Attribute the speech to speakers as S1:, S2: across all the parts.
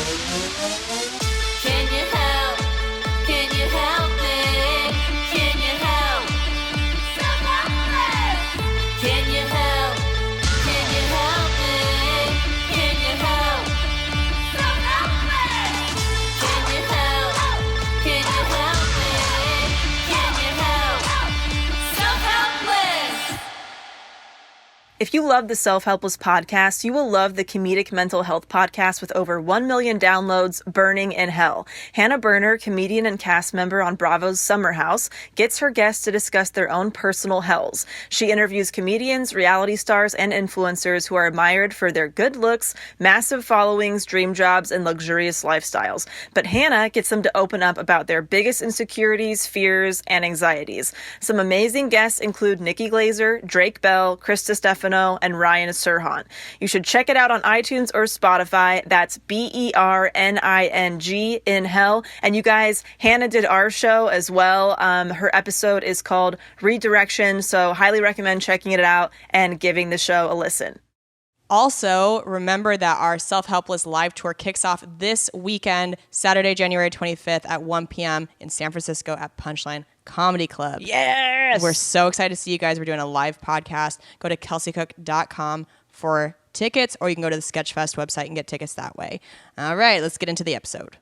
S1: Can you help? Can you help me? Can you help? Self-Helpless! Can you help? Can you help me? Can you help? Self-Helpless! Can you help? Can you help me? Can you help? Self-Helpless!
S2: If you love the Self-Helpless podcast, you will love the comedic mental health podcast with over 1 million downloads, Burning in Hell. Hannah Berner, comedian and cast member on Bravo's Summer House, gets her guests to discuss their own personal hells. She interviews comedians, reality stars, and influencers who are admired for their good looks, massive followings, dream jobs, and luxurious lifestyles. But Hannah gets them to open up about their biggest insecurities, fears, and anxieties. Some amazing guests include Nikki Glazer, Drake Bell, Krista Stefano, and Ryan Serhant. You should check it out on iTunes or Spotify. That's BERNING in Hell. And you guys, Hannah did our show as well. Her episode is called Redirection, so highly recommend checking it out and giving the show a listen.
S3: Also, remember that our Self-Helpless live tour kicks off this weekend, Saturday, January 25th at 1 p.m. in San Francisco at Punchline Comedy Club.
S2: Yes!
S3: We're so excited to see you guys. We're doing a live podcast. Go to kelseycook.com for tickets, or you can go to the Sketchfest website and get tickets that way. All right, let's get into the episode.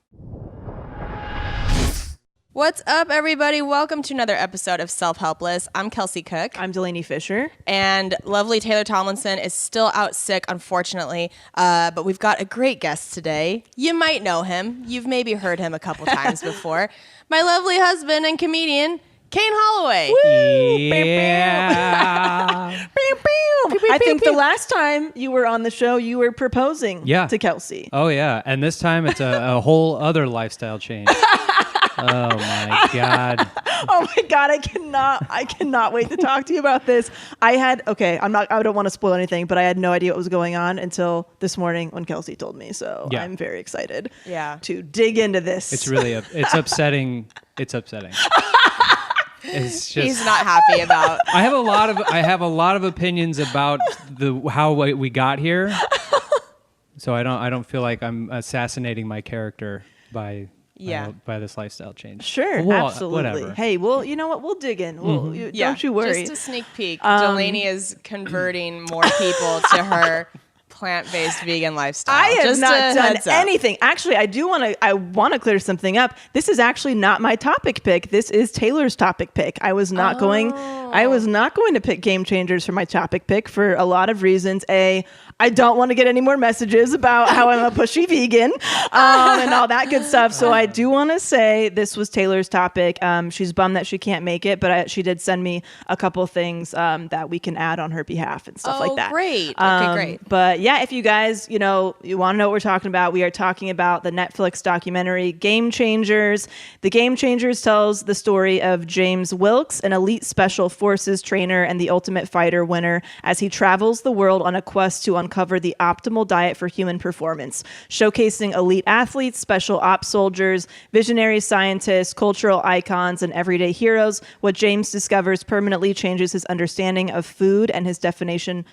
S3: What's up, everybody? Welcome to another episode of Self-Helpless. I'm Kelsey Cook.
S2: I'm Delaney Fisher.
S3: And lovely Taylor Tomlinson is still out sick, unfortunately. But we've got a great guest today. You might know him. You've maybe heard him a couple times before. My lovely husband and comedian, Kane Holloway.
S4: Yeah.
S2: I think the last time you were on the show, you were proposing to Kelsey.
S4: Oh, yeah. And this time it's a whole other lifestyle change. Oh my God.
S2: Oh my God, I cannot wait to talk to you about this. I don't want to spoil anything, but I had no idea what was going on until this morning when Kelsey told me. So I'm very excited to dig into this.
S4: It's really, it's upsetting. It's upsetting. It's just,
S3: he's not happy about.
S4: I have a lot of opinions about how we got here. So I don't feel like I'm assassinating my character by this lifestyle change.
S2: Sure,
S4: well,
S2: absolutely.
S4: Whatever.
S2: Hey, well, you know what? We'll dig in. Don't you worry.
S3: Just a sneak peek. Delaney is converting more people to her plant-based vegan lifestyle.
S2: I have
S3: just
S2: not done
S3: heads up.
S2: anything. Actually, I want to clear something up. This is actually not my topic pick. This is Taylor's topic pick. I was not going to pick Game Changers for my topic pick for a lot of reasons. I don't want to get any more messages about how I'm a pushy vegan and all that good stuff. So I do want to say this was Taylor's topic. She's bummed that she can't make it, but she did send me a couple things that we can add on her behalf and stuff like that.
S3: Great. Okay, great.
S2: But yeah, if you guys, you want to know what we're talking about, we are talking about the Netflix documentary Game Changers. The Game Changers tells the story of James Wilks, an elite special forces trainer and the Ultimate Fighter winner, as he travels the world on a quest to uncover the optimal diet for human performance, showcasing elite athletes, special ops soldiers, visionary scientists, cultural icons, and everyday heroes. What James discovers permanently changes his understanding of food and his definition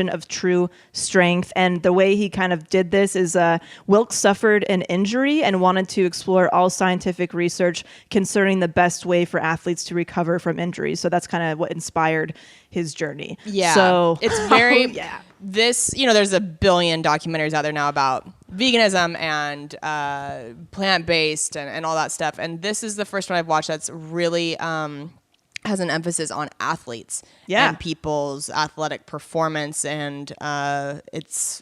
S2: of true strength. And the way he kind of did this is Wilks suffered an injury and wanted to explore all scientific research concerning the best way for athletes to recover from injuries. So that's kind of what inspired his journey.
S3: Yeah.
S2: So
S3: it's very this, there's a billion documentaries out there now about veganism and plant-based and all that stuff. And this is the first one I've watched that's really has an emphasis on athletes and people's athletic performance. And it's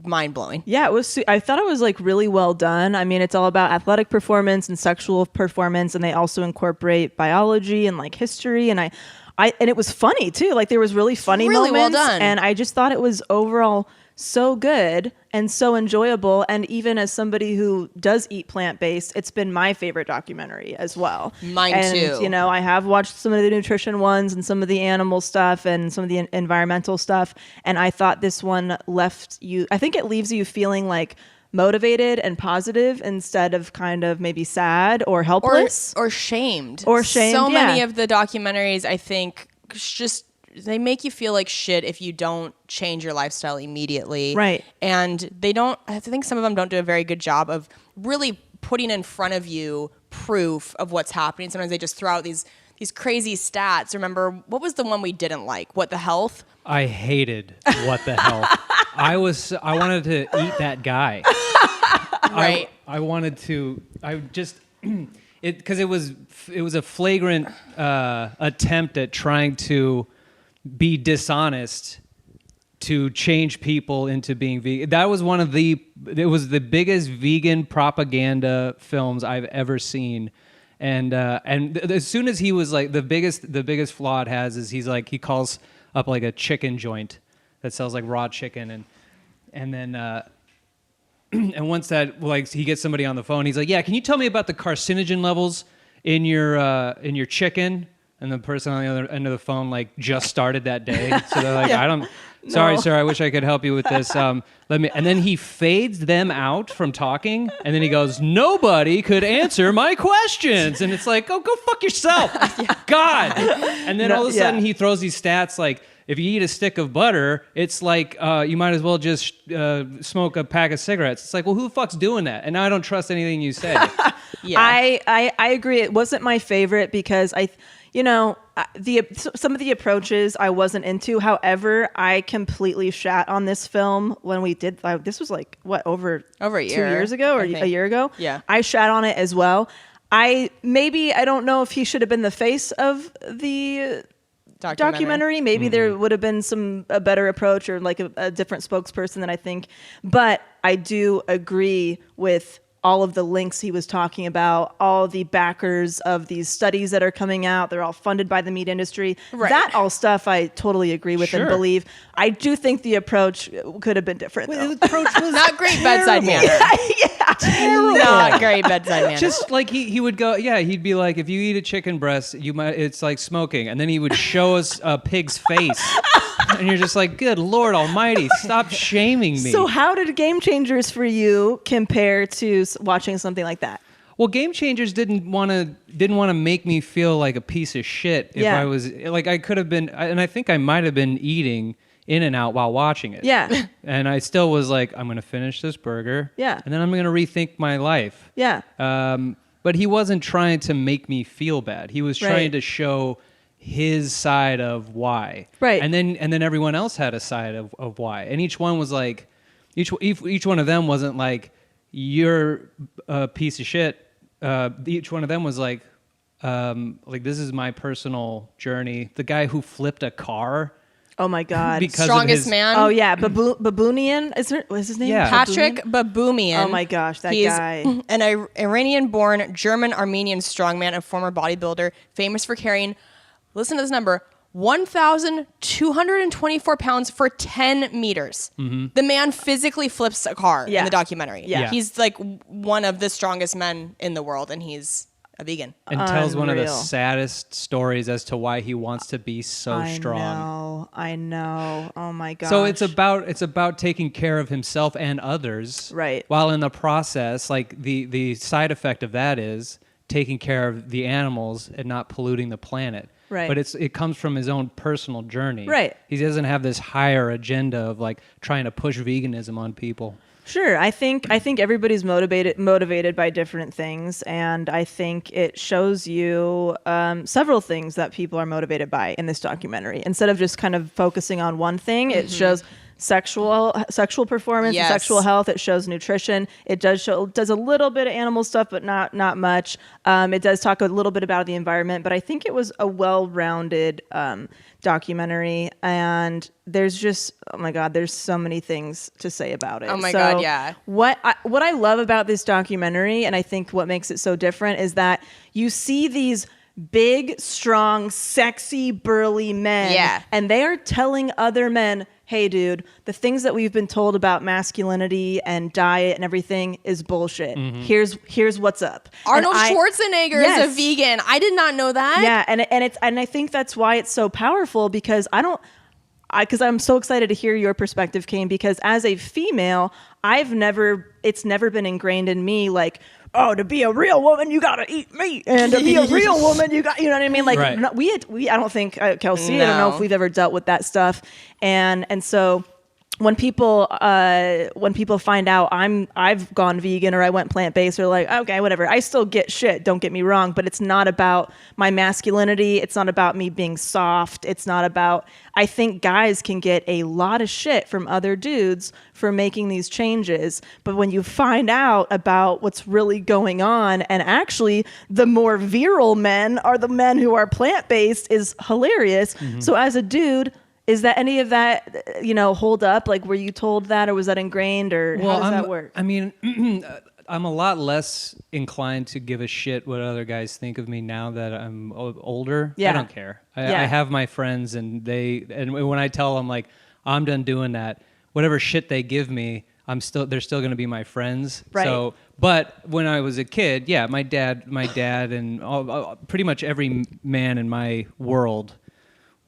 S3: mind-blowing. Yeah,
S2: it was. I thought it was really well done. I mean, it's all about athletic performance and sexual performance, and they also incorporate biology and history. And and it was funny too. There was really funny moments.
S3: Well done.
S2: And I just thought it was overall so good and so enjoyable. And even as somebody who does eat plant-based, it's been my favorite documentary as well.
S3: Mine
S2: too. I have watched some of the nutrition ones and some of the animal stuff and some of the environmental stuff. And I thought this one I think it leaves you feeling motivated and positive instead of kind of maybe sad or helpless
S3: or shamed.
S2: So
S3: many of the documentaries, I think, just they make you feel like shit if you don't change your lifestyle immediately.
S2: Right.
S3: And I think some of them don't do a very good job of really putting in front of you proof of what's happening. Sometimes they just throw out these crazy stats. Remember, what was the one we didn't like? What the health?
S4: I hated What the Hell. I wanted to eat that guy.
S3: Right.
S4: I wanted to. Because it was a flagrant attempt at trying to be dishonest to change people into being vegan. That was it was the biggest vegan propaganda films I've ever seen. And as soon as he was like, the biggest flaw it has is he calls up like a chicken joint that sells like raw chicken, and then and once that, like, he gets somebody on the phone, he's like, yeah, can you tell me about the carcinogen levels in your chicken? And the person on the other end of the phone like just started that day, so they're like, sorry, sir, I wish I could help you with this. And then he fades them out from talking, and then he goes, nobody could answer my questions. And it's like, oh, go fuck yourself. God. And then all of a sudden he throws these stats like, if you eat a stick of butter, it's like you might as well just smoke a pack of cigarettes. It's like, well, who the fuck's doing that? And now I don't trust anything you say.
S2: Yeah. I agree. It wasn't my favorite because some of the approaches I wasn't into. However, I completely shat on this film when we did. This was like over a year, 2 years ago or a year ago.
S3: Yeah,
S2: I shat on it as well. I don't know if he should have been the face of the documentary. Maybe there would have been a better approach or like a different spokesperson than I think. But I do agree with all of the links he was talking about, all the backers of these studies that are coming out. They're all funded by the meat industry. Right. That all stuff I totally agree with and believe. I do think the approach could have been different.
S3: The approach was not great bedside manner. Terrible. Not great bedside manner.
S4: Just like he would go, he'd be like, if you eat a chicken breast, it's like smoking. And then he would show us a pig's face. And you're just like, good Lord Almighty, stop shaming me.
S2: So how did Game Changers for you compare to watching something like that?
S4: Well, Game Changers didn't want to make me feel like a piece of shit if I was like, I could have been, and I think I might have been eating In-N-Out while watching it.
S2: Yeah.
S4: And I still was like, I'm going to finish this burger.
S2: Yeah.
S4: And then I'm going to rethink my life.
S2: Yeah.
S4: But he wasn't trying to make me feel bad. He was trying to show his side of why.
S2: Right.
S4: And then everyone else had a side of why. And each one was like, each one of them wasn't like, you're a piece of shit. Each one of them was like this is my personal journey. The guy who flipped a car.
S2: Oh my God!
S3: Strongest man.
S2: Oh yeah, Baboonian. What's his name?
S4: Yeah.
S3: Patrick Baboumian.
S2: Oh my gosh, that
S3: He's
S2: guy.
S3: an Iranian-born German-Armenian strongman and former bodybuilder, famous for carrying, listen to this number, 1,224 pounds for 10 meters. Mm-hmm. The man physically flips a car in the documentary.
S2: Yeah.
S3: He's like one of the strongest men in the world, and he's a vegan.
S4: And tells one of the saddest stories as to why he wants to be so strong.
S2: I know. Oh my gosh.
S4: So it's about taking care of himself and others.
S2: Right.
S4: While in the process, like the side effect of that is taking care of the animals and not polluting the planet.
S2: Right.
S4: But it comes from his own personal journey.
S2: Right.
S4: He doesn't have this higher agenda of like trying to push veganism on people.
S2: Sure. I think everybody's motivated by different things, and I think it shows you several things that people are motivated by in this documentary. Instead of just kind of focusing on one thing, it shows sexual performance, and sexual health. It shows nutrition. It does a little bit of animal stuff, but not much. It does talk a little bit about the environment, but I think it was a well-rounded documentary, and there's just, oh my God, there's so many things to say about it.
S3: Oh my God, yeah.
S2: What I love about this documentary, and I think what makes it so different, is that you see these big, strong, sexy, burly men, and they are telling other men, hey dude, the things that we've been told about masculinity and diet and everything is bullshit. Mm-hmm. Here's what's up.
S3: Arnold Schwarzenegger is a vegan. I did not know that.
S2: Yeah, and I think that's why it's so powerful, because because I'm so excited to hear your perspective, Kane, because as a female, it's never been ingrained in me like, oh, to be a real woman, you gotta eat meat, and to be a real woman, you got, you know what I mean? Like,
S4: Right.
S2: I don't think Kelsey, I don't know if we've ever dealt with that stuff, and so when people find out I've gone vegan or I went plant-based, or like, okay, whatever, I still get shit, don't get me wrong, but it's not about my masculinity, it's not about me being soft, it's not about, I think guys can get a lot of shit from other dudes for making these changes, but when you find out about what's really going on, and actually the more virile men are the men who are plant-based, is hilarious. So as a dude, is that any of that, hold up? Like, were you told that, or was that ingrained, or how does that work?
S4: I mean, I'm a lot less inclined to give a shit what other guys think of me now that I'm older.
S2: Yeah.
S4: I don't care. I have my friends, and when I tell them like I'm done doing that, whatever shit they give me, they're still going to be my friends.
S2: Right.
S4: So, but when I was a kid, yeah, my dad, and pretty much every man in my world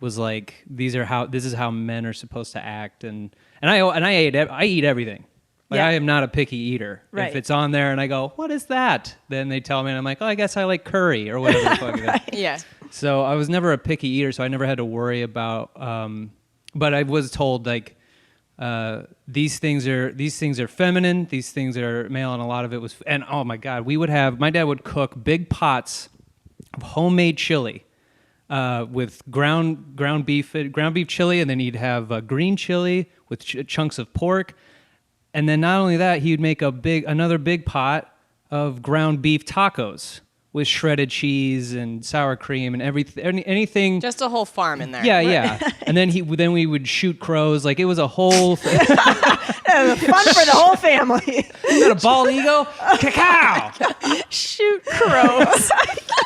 S4: was like, this is how men are supposed to act, and I eat everything. Like,
S2: Yeah.
S4: I am not a picky eater.
S2: Right.
S4: If it's on there and I go, what is that? Then they tell me, and I'm like, oh, I guess I like curry or whatever the fuck it is.
S3: Yeah.
S4: So I was never a picky eater, so I never had to worry about. But I was told like these things are feminine, these things are male, and a lot of it was. And oh my God, my dad would cook big pots of homemade chili. With ground beef chili, and then he'd have green chili with chunks of pork, and then not only that, he'd make another big pot of ground beef tacos with shredded cheese and sour cream and anything.
S3: Just a whole farm in there.
S4: Yeah. And then we would shoot crows. Like, it was a whole thing.
S2: Fun for the whole family.
S4: Is that a bald eagle? Cacao!
S2: Shoot crows.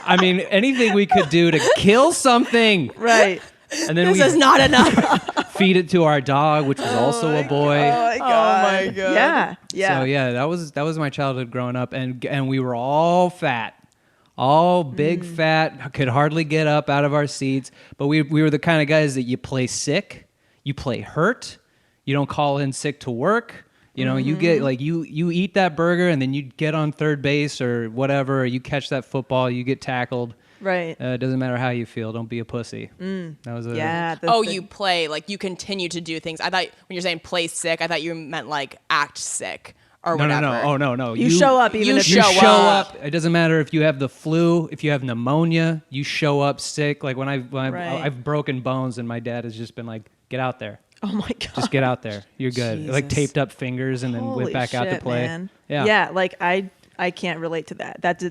S4: I mean, anything we could do to kill something.
S2: Right.
S4: And then
S3: This is not enough.
S4: feed it to our dog, which was also a boy.
S2: Oh my god.
S3: my God.
S2: Yeah.
S4: So yeah, that was my childhood growing up, and we were all fat, all big fat, could hardly get up out of our seats. But we were the kind of guys that you play sick, you play hurt, you don't call in sick to work. You get like you eat that burger, and then you get on third base or whatever, or you catch that football, you get tackled.
S2: Right.
S4: It doesn't matter how you feel. Don't be a pussy. That was
S3: You play, like, you continue to do things. I thought when you're saying play sick, I thought you meant like act sick or whatever.
S4: No. Oh, no.
S2: You show up even if
S4: you
S3: show
S4: show
S3: up.
S4: up. It doesn't matter if you have the flu, if you have pneumonia, you show up sick. Like when
S2: Right.
S4: I've broken bones, and my dad has just been like, get out there.
S2: Oh my god.
S4: Just get out there. You're good. Like
S2: Jesus.
S4: taped up fingers and then
S2: Holy
S4: went back out to
S2: shit,
S4: play.
S2: man.
S4: Yeah.
S2: Yeah, like I can't relate to that. That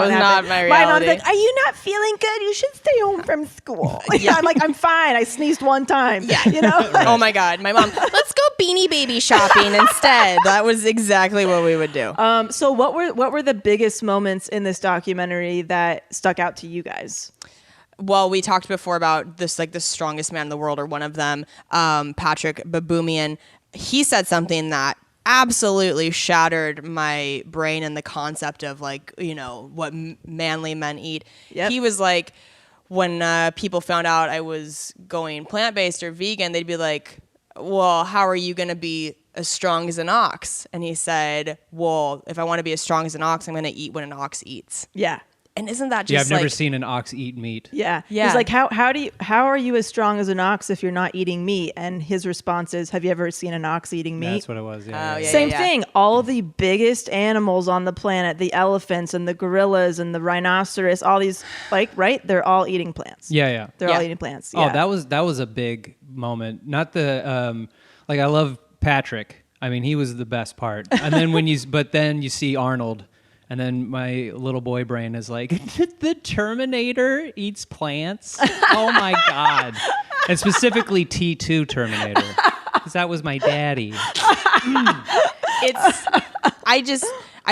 S2: was
S3: not
S2: happen.
S3: my
S2: My mom's
S3: reality.
S2: like, "Are you not feeling good? You should stay home from school." Yeah, I'm like, "I'm fine. I sneezed one time."
S3: Yeah.
S2: Like,
S3: Oh my God. My mom, let's go Beanie Baby shopping instead. That was exactly what we would do.
S2: So what were the biggest moments in this documentary that stuck out to you guys?
S3: Well, we talked before about this, like the strongest man in the world, or one of them, Patrick Baboumian. He said something that absolutely shattered my brain and the concept of like, what manly men eat.
S2: Yep.
S3: He was like, when people found out I was going plant-based or vegan, they'd be like, well, how are you going to be as strong as an ox? And he said, well, if I want to be as strong as an ox, I'm going to eat what an ox eats.
S2: Yeah.
S3: And isn't that just
S4: Yeah, I've never
S3: like,
S4: seen an ox eat meat.
S2: Yeah.
S3: Yeah.
S2: He's like, how are you as strong as an ox if you're not eating meat? And his response is, have you ever seen an ox eating meat?
S4: That's what it was. Yeah.
S3: Oh, yeah.
S2: Same thing. All the biggest animals on the planet, the elephants and the gorillas and the rhinoceros, all these, like, right? They're all eating plants.
S4: Yeah.
S2: They're
S3: Yeah.
S2: all eating plants.
S4: Oh,
S2: Yeah.
S4: that was a big moment. Not the like, I love Patrick. I mean, he was the best part. And then but then you see Arnold, and then my little boy brain is like, the Terminator eats plants. Oh my God! And specifically T2 Terminator, because that was my daddy.
S3: I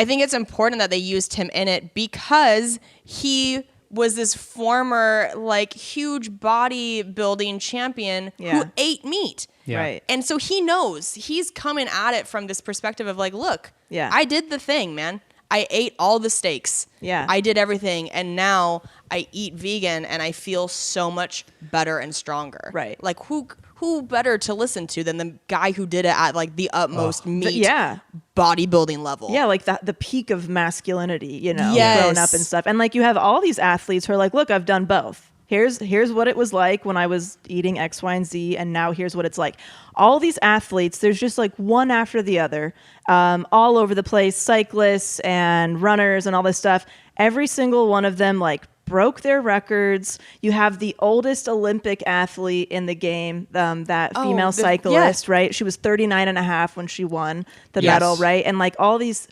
S3: think it's important that they used him in it because he was this former, like, huge bodybuilding champion
S2: Yeah.
S3: who ate meat.
S4: Yeah.
S2: Right.
S3: And so he knows, he's coming at it from this perspective of like, look,
S2: Yeah.
S3: I did the thing, man. I ate all the steaks.
S2: Yeah.
S3: I did everything. And now I eat vegan and I feel so much better and stronger.
S2: Right.
S3: Like who who better to listen to than the guy who did it at like the utmost meat
S2: yeah.
S3: bodybuilding level?
S2: Yeah, like the peak of masculinity, you know,
S3: Yes.
S2: grown up and stuff. And like you have all these athletes who are like, look, I've done both. Here's what it was like when I was eating X, Y, and Z, and now here's what it's like. All these athletes, there's just like one after the other, all over the place, cyclists and runners and all this stuff. Every single one of them like broke their records. You have the oldest Olympic athlete in the game, that female cyclist, right? She was 39 and a half when she won the medal, right? And like all these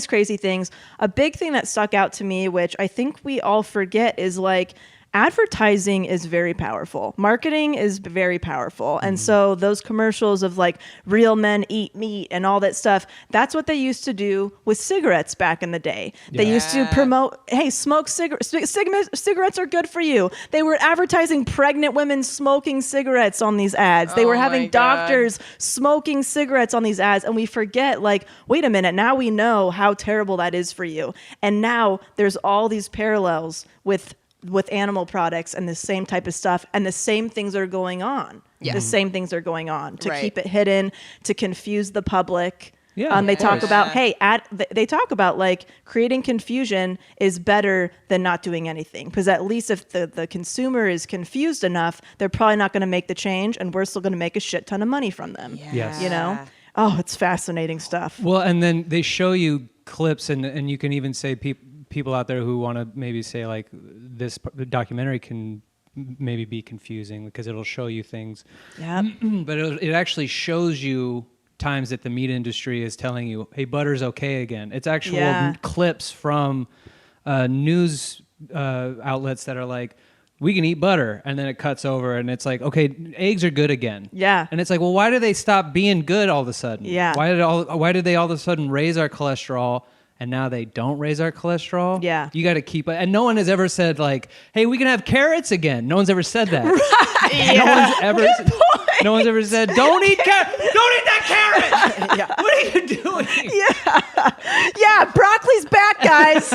S2: crazy things. A big thing that stuck out to me, which I think we all forget, is like advertising is very powerful. Marketing is very powerful. And so those commercials of like real men eat meat and all that stuff, that's what they used to do with cigarettes back in the day. They used to promote, hey, smoke cigarettes. Cigarettes are good for you. They were advertising pregnant women smoking cigarettes on these ads. They were having doctors smoking cigarettes on these ads. And we forget, like, wait a minute, now we know how terrible that is for you. And now there's all these parallels with animal products and the same type of stuff, and the same things are going on.
S3: Yeah.
S2: The same things are going on to
S3: Right.
S2: keep it hidden, to confuse the public.
S4: Yeah,
S2: They
S4: of
S2: talk
S4: course.
S2: about, they talk about like creating confusion is better than not doing anything, because at least if the consumer is confused enough, they're probably not going to make the change, and we're still going to make a shit ton of money from them.
S4: Yes.
S2: You know? Oh, it's fascinating stuff.
S4: Well, and then they show you clips, and you can even say people out there who want to maybe say like this documentary can maybe be confusing because it'll show you things.
S2: Yeah.
S4: But it actually shows you times that the meat industry is telling you, hey, butter's okay again. It's actual clips from news outlets that are like, we can eat butter, and then it cuts over and it's like, okay, eggs are good again.
S2: Yeah.
S4: And it's like, well, why do they stop being good all of a sudden?
S2: Yeah.
S4: Why did they all of a sudden raise our cholesterol and now they don't raise our cholesterol?
S2: Yeah.
S4: You got to keep it. And no one has ever said like, hey, we can have carrots again. No one's ever said that. No one's ever said, don't eat that carrot. What are you doing?
S2: Yeah, broccoli's back, guys.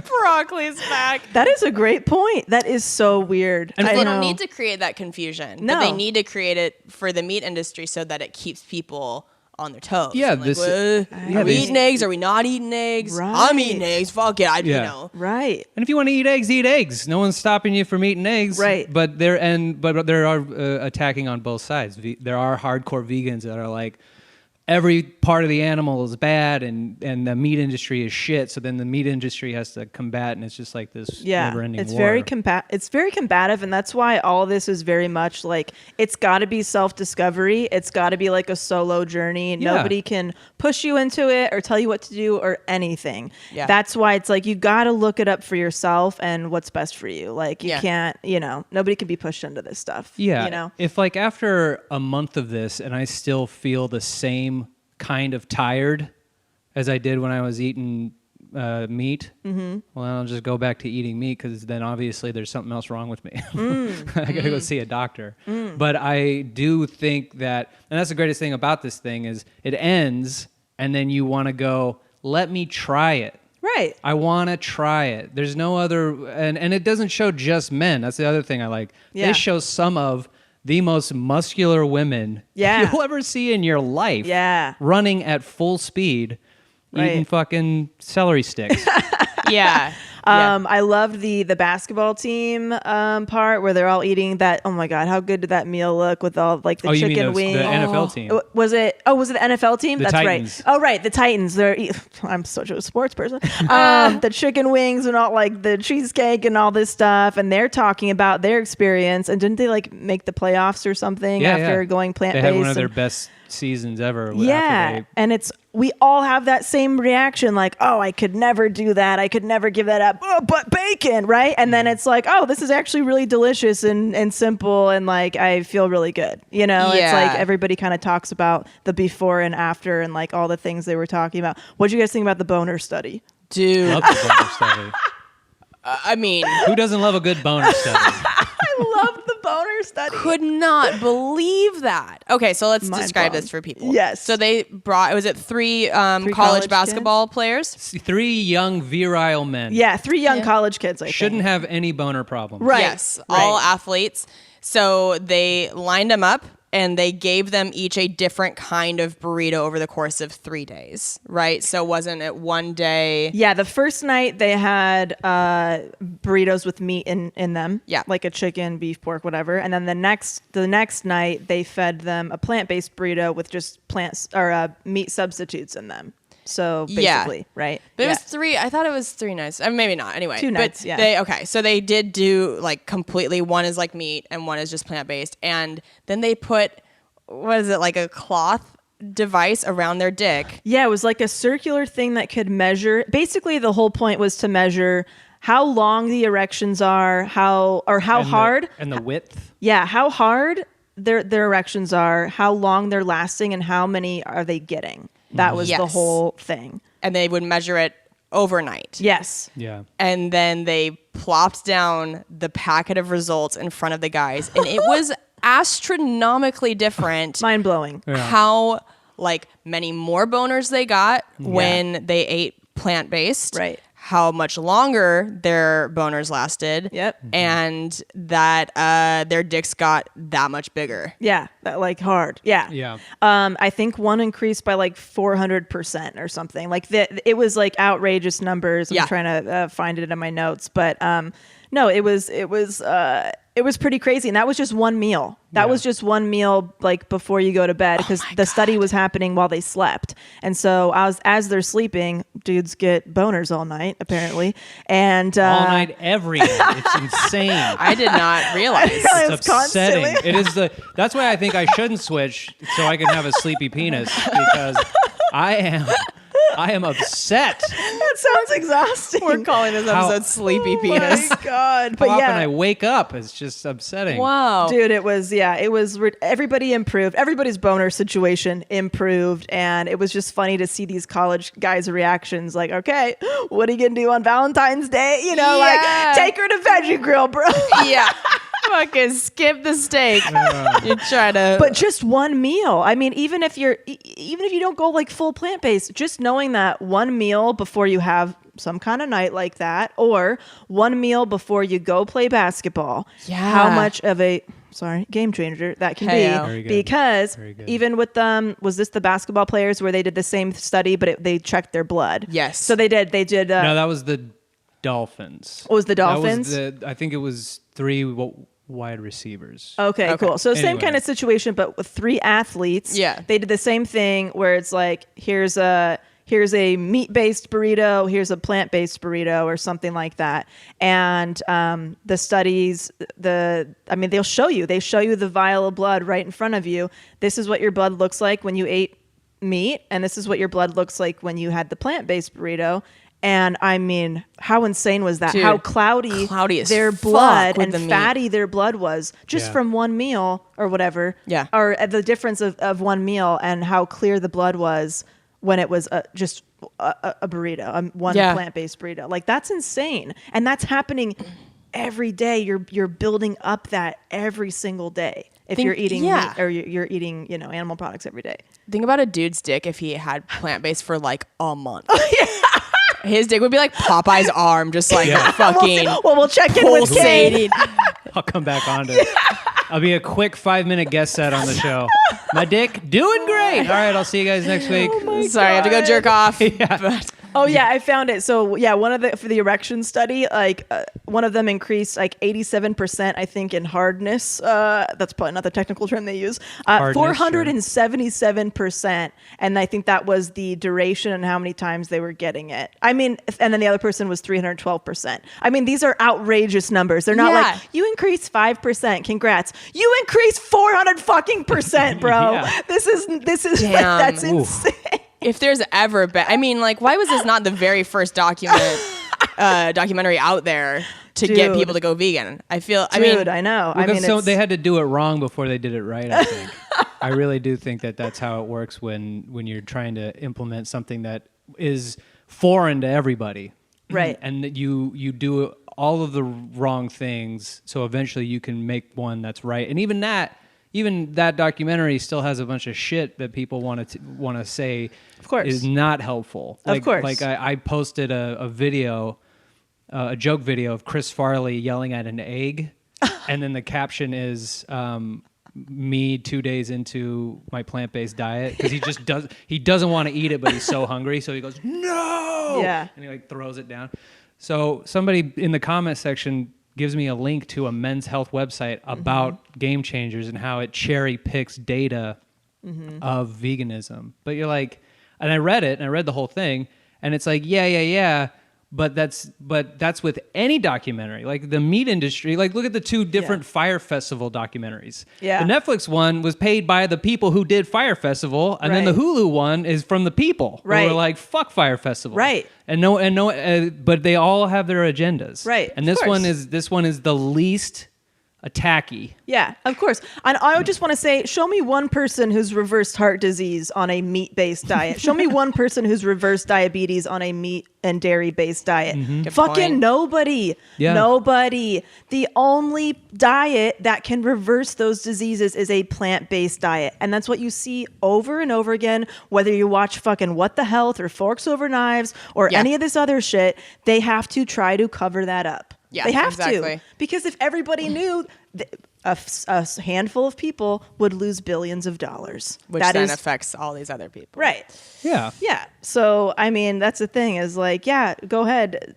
S3: Broccoli's back.
S2: That is a great point. That is so weird.
S3: And
S2: I
S3: they
S2: know.
S3: don't need to create that confusion.
S2: No.
S3: But they need to create it for the meat industry so that it keeps people on their toes.
S4: Yeah,
S3: Like,
S4: this-
S3: are we eating eggs? Are we not eating eggs?
S2: Right.
S3: I'm eating eggs. Fuck it. You
S4: Yeah.
S3: know.
S2: Right.
S4: And if you want to eat eggs. No one's stopping you from eating eggs.
S2: Right.
S4: But there are attacking on both sides. There are hardcore vegans that are like, every part of the animal is bad and the meat industry is shit. So then the meat industry has to combat, and it's just like this never-ending
S2: it's
S4: war.
S2: it's very combative, and that's why all this is very much like it's got to be self-discovery. It's got to be like a solo journey.
S4: Yeah.
S2: Nobody can push you into it or tell you what to do or anything.
S3: Yeah.
S2: That's why it's like you got to look it up for yourself and what's best for you. Like you can't, nobody can be pushed into this stuff.
S4: Yeah. If like after a month of this and I still feel the same kind of tired as I did when I was eating meat, well, I'll just go back to eating meat, because then obviously there's something else wrong with me. I gotta go see a doctor. But I do think that, and that's the greatest thing about this thing, is it ends and then you want to go, let me try it.
S2: Right.
S4: I want to try it. There's no other, and it doesn't show just men. That's the other thing I like.
S2: Yeah.
S4: They show some of the most muscular women you'll ever see in your life.
S2: Yeah.
S4: Running at full speed, eating fucking celery sticks.
S3: Yeah.
S2: I loved the basketball team part where they're all eating that. Oh my God, how good did that meal look with all like the
S4: You mean
S2: chicken wings?
S4: the NFL team.
S2: Was it? Oh, was it the NFL team?
S4: The
S2: That's
S4: Titans.
S2: right. Oh, right, the Titans. I'm such a sports person. The chicken wings and all like the cheesecake and all this stuff, and they're talking about their experience. And didn't they like make the playoffs or something after going plant-based?
S4: They had one of their best seasons ever.
S2: Yeah, and we all have that same reaction, like, oh, I could never do that. I could never give that up. Oh, but bacon, right? And then it's like, oh, this is actually really delicious and simple, and like I feel really good. It's like everybody kind of talks about the before and after and like all the things they were talking about. What do you guys think about the boner study?
S3: Dude.
S4: Love the boner study.
S3: I mean,
S4: Who doesn't love a good boner study?
S2: I love the boner study.
S3: could not believe that. Okay, so let's
S2: Mind
S3: describe
S2: blown.
S3: this for people.
S2: Yes.
S3: So they brought, was it three
S2: college
S3: college
S2: kids?
S3: basketball players?
S4: 3 young virile men.
S2: Yeah, 3 young college kids, I
S4: Shouldn't
S2: think.
S4: have any boner problem.
S2: Right.
S3: Yes, all athletes. So they lined them up and they gave them each a different kind of burrito over the course of 3 days, right? So wasn't it one day?
S2: Yeah, the first night they had burritos with meat in them.
S3: Yeah.
S2: Like a chicken, beef, pork, whatever. And then the next night they fed them a plant-based burrito with just plants or meat substitutes in them. So basically, right?
S3: But it was 3. I thought it was 3 nights. Maybe not. Anyway,
S2: 2 nights.
S3: But
S2: Yeah.
S3: So they did do like completely. One is like meat, and one is just plant based. And then they put, what is it, like a cloth device around their dick?
S2: Yeah, it was like a circular thing that could measure. Basically, the whole point was to measure how long the erections are, how hard,
S4: and the width.
S2: Yeah, how hard their erections are, how long they're lasting, and how many are they getting. That was the
S3: Yes.
S2: whole thing.
S3: And they would measure it overnight.
S2: Yes.
S4: Yeah.
S3: And then they plopped down the packet of results in front of the guys, and it was astronomically different.
S2: Mind blowing.
S4: Yeah.
S3: How like many more boners they got when they ate plant-based.
S2: Right.
S3: How much longer their boners lasted.
S2: Yep.
S3: And that their dicks got that much bigger.
S2: Yeah, like hard. Yeah.
S4: Yeah.
S2: I think one increased by like 400% or something. Like it was like outrageous numbers. I'm
S3: Yeah.
S2: trying to find it in my notes, but no, it was pretty crazy, and that was just one meal. That was just one meal, like before you go to bed, because the study was happening while they slept, and so as they're sleeping, dudes get boners all night apparently, and
S4: All night, every night. It's insane.
S3: I did not realize.
S2: It's
S4: It's upsetting.
S2: constantly-
S4: It is that's why I think I shouldn't switch so I can have a sleepy penis, because I am upset.
S2: that sounds exhausting.
S3: We're calling this episode Sleepy Penis.
S2: Oh my god! But
S4: How often
S2: yeah,
S4: I wake up, it's just upsetting.
S3: Wow.
S2: dude, it was everybody improved. Everybody's boner situation improved, and it was just funny to see these college guys' reactions. Like, okay, what are you gonna do on Valentine's Day? You know,
S3: Yeah.
S2: like take her to Veggie Grill, bro.
S3: Yeah. Fucking skip the steak. You try to.
S2: But just one meal. I mean, even if you don't go like full plant-based, just knowing that one meal before you have some kind of night like that, or one meal before you go play basketball.
S3: Yeah.
S2: How much of a game changer that can
S3: Hey-o.
S4: Very
S2: be.
S4: good.
S2: Because
S4: Very good.
S2: even with was this the basketball players where they did the same study, but they checked their blood?
S3: Yes.
S2: So they did.
S4: No, that was the Dolphins.
S2: What was the
S4: That was
S2: Dolphins?
S4: I think it was 3 wide receivers.
S2: Okay, cool. So same
S4: Anyway.
S2: kind of situation, but with 3 athletes.
S3: Yeah.
S2: They did the same thing where it's like, here's a meat-based burrito, here's a plant-based burrito, or something like that. And the studies, they'll show you. They show you the vial of blood right in front of you. This is what your blood looks like when you ate meat, and this is what your blood looks like when you had the plant-based burrito. And I mean, how insane was that?
S3: Dude,
S2: how cloudy
S3: as
S2: their
S3: fuck
S2: blood
S3: with
S2: and
S3: the meat.
S2: fatty their blood was just
S4: Yeah.
S2: from one meal or whatever.
S3: Yeah.
S2: Or the difference of one meal and how clear the blood was when it was just a burrito, one
S3: Yeah.
S2: plant-based burrito. Like, that's insane. And that's happening every day. You're building up that every single day. If you're eating meat or you're eating, animal products every day.
S3: Think about a dude's dick if he had plant-based for like a month. His dick would be like Popeye's arm, just like fucking
S2: We'll check in with Kane.
S3: pulsating.
S4: I'll come back on to it. I'll be a quick 5-minute guest set on the show. My dick doing great. All right, I'll see you guys next week.
S3: Sorry, I have to go jerk off. But
S2: Oh yeah, I found it. So yeah, for the erection study, like one of them increased like 87%, I think, in hardness. That's probably not the technical term they use.
S4: Hardness,
S2: 477%, and I think that was the duration and how many times they were getting it. I mean, and then the other person was 312%. I mean, these are outrageous numbers. They're not
S3: Yeah.
S2: like you increased 5%. Congrats, you increased 400%, bro.
S4: Yeah.
S2: This is
S3: Damn.
S2: that's
S4: Ooh.
S2: insane.
S3: if there's ever been, I mean, like, why was this not the very first documentary out there to get
S2: Dude.
S3: people to go vegan? I
S2: Dude, I know.
S4: Because
S2: I mean,
S4: they had to do it wrong before they did it right, I think. I really do think that's how it works when you're trying to implement something that is foreign to everybody.
S2: Right.
S4: And that you do all of the wrong things, so eventually you can make one that's right. And even that documentary still has a bunch of shit that people want to say
S2: Of course.
S4: is not helpful.
S2: Of course.
S4: Like I posted a video, a joke video of Chris Farley yelling at an egg and then the caption is me 2 days into my plant-based diet because he doesn't want to eat it, but he's so hungry, so he goes no,
S2: Yeah.
S4: and he like throws it down. So somebody in the comment section gives me a link to a Men's Health website about Game Changers and how it cherry picks data of veganism. But you're like, and I read it and I read the whole thing, and it's like yeah. But that's with any documentary, like the meat industry. Like, look at the two different Fire Festival documentaries.
S2: Yeah.
S4: The Netflix one was paid by the people who did Fire Festival, and then the
S2: Right.
S4: Hulu one is from the people
S2: Right.
S4: who were like, "Fuck Fire Festival."
S2: Right.
S4: But they all have their agendas.
S2: Right,
S4: And
S2: of
S4: this one is the least attacky.
S2: Yeah, of course. And I would just want to say, show me one person who's reversed heart disease on a meat-based diet. Show me one person who's reversed diabetes on a meat and dairy-based diet.
S3: Good
S2: Fucking
S3: point.
S2: nobody.
S4: Yeah.
S2: Nobody. The only diet that can reverse those diseases is a plant-based diet. And that's what you see over and over again, whether you watch fucking What the Health or Forks Over Knives or
S3: Yeah.
S2: any of this other shit, they have to try to cover that up.
S3: Yeah,
S2: they have
S3: exactly.
S2: to. Because if everybody knew, a handful of people would lose billions of dollars.
S3: Which
S2: That
S3: then
S2: is
S3: affects all these other people.
S2: right.
S4: Yeah.
S2: Yeah. So, I mean, that's the thing is like, yeah, go ahead.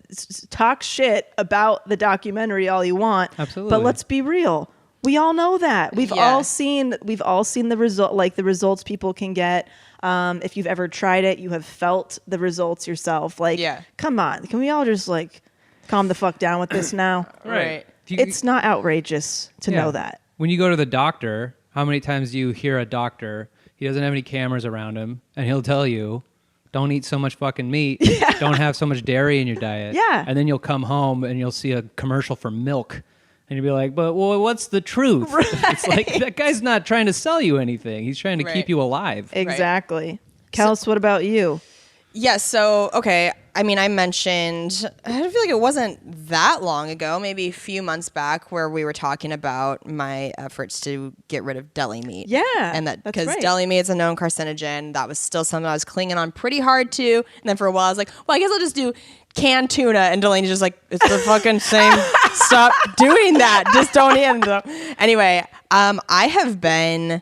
S2: Talk shit about the documentary all you want.
S4: Absolutely.
S2: But let's be real. We all know that. We've
S3: Yeah.
S2: all seen the result, like the results people can get. If you've ever tried it, you have felt the results yourself. Like,
S3: Yeah.
S2: come on. Can we all just like calm the fuck down with this now?
S3: Right.
S2: It's not outrageous to know that.
S4: When you go to the doctor, how many times do you hear a doctor, he doesn't have any cameras around him, and he'll tell you, don't eat so much fucking meat, don't have so much dairy in your diet.
S2: Yeah.
S4: And then you'll come home and you'll see a commercial for milk. And you'll be like, but well, what's the truth?
S2: Right.
S4: It's like, that guy's not trying to sell you anything. He's trying to
S3: Right.
S4: keep you alive.
S2: Exactly. Kels, what about you?
S3: Yeah, so, okay, I mean, I mentioned, I feel like it wasn't that long ago, maybe a few months back, where we were talking about my efforts to get rid of deli meat.
S2: Yeah,
S3: And that,
S2: that's
S3: because
S2: right.
S3: deli meat is a known carcinogen, that was still something I was clinging on pretty hard to. And then for a while, I was like, well, I guess I'll just do canned tuna. And Delaney's just like, it's the fucking same. Stop doing that. Just don't eat it. Anyway, I have been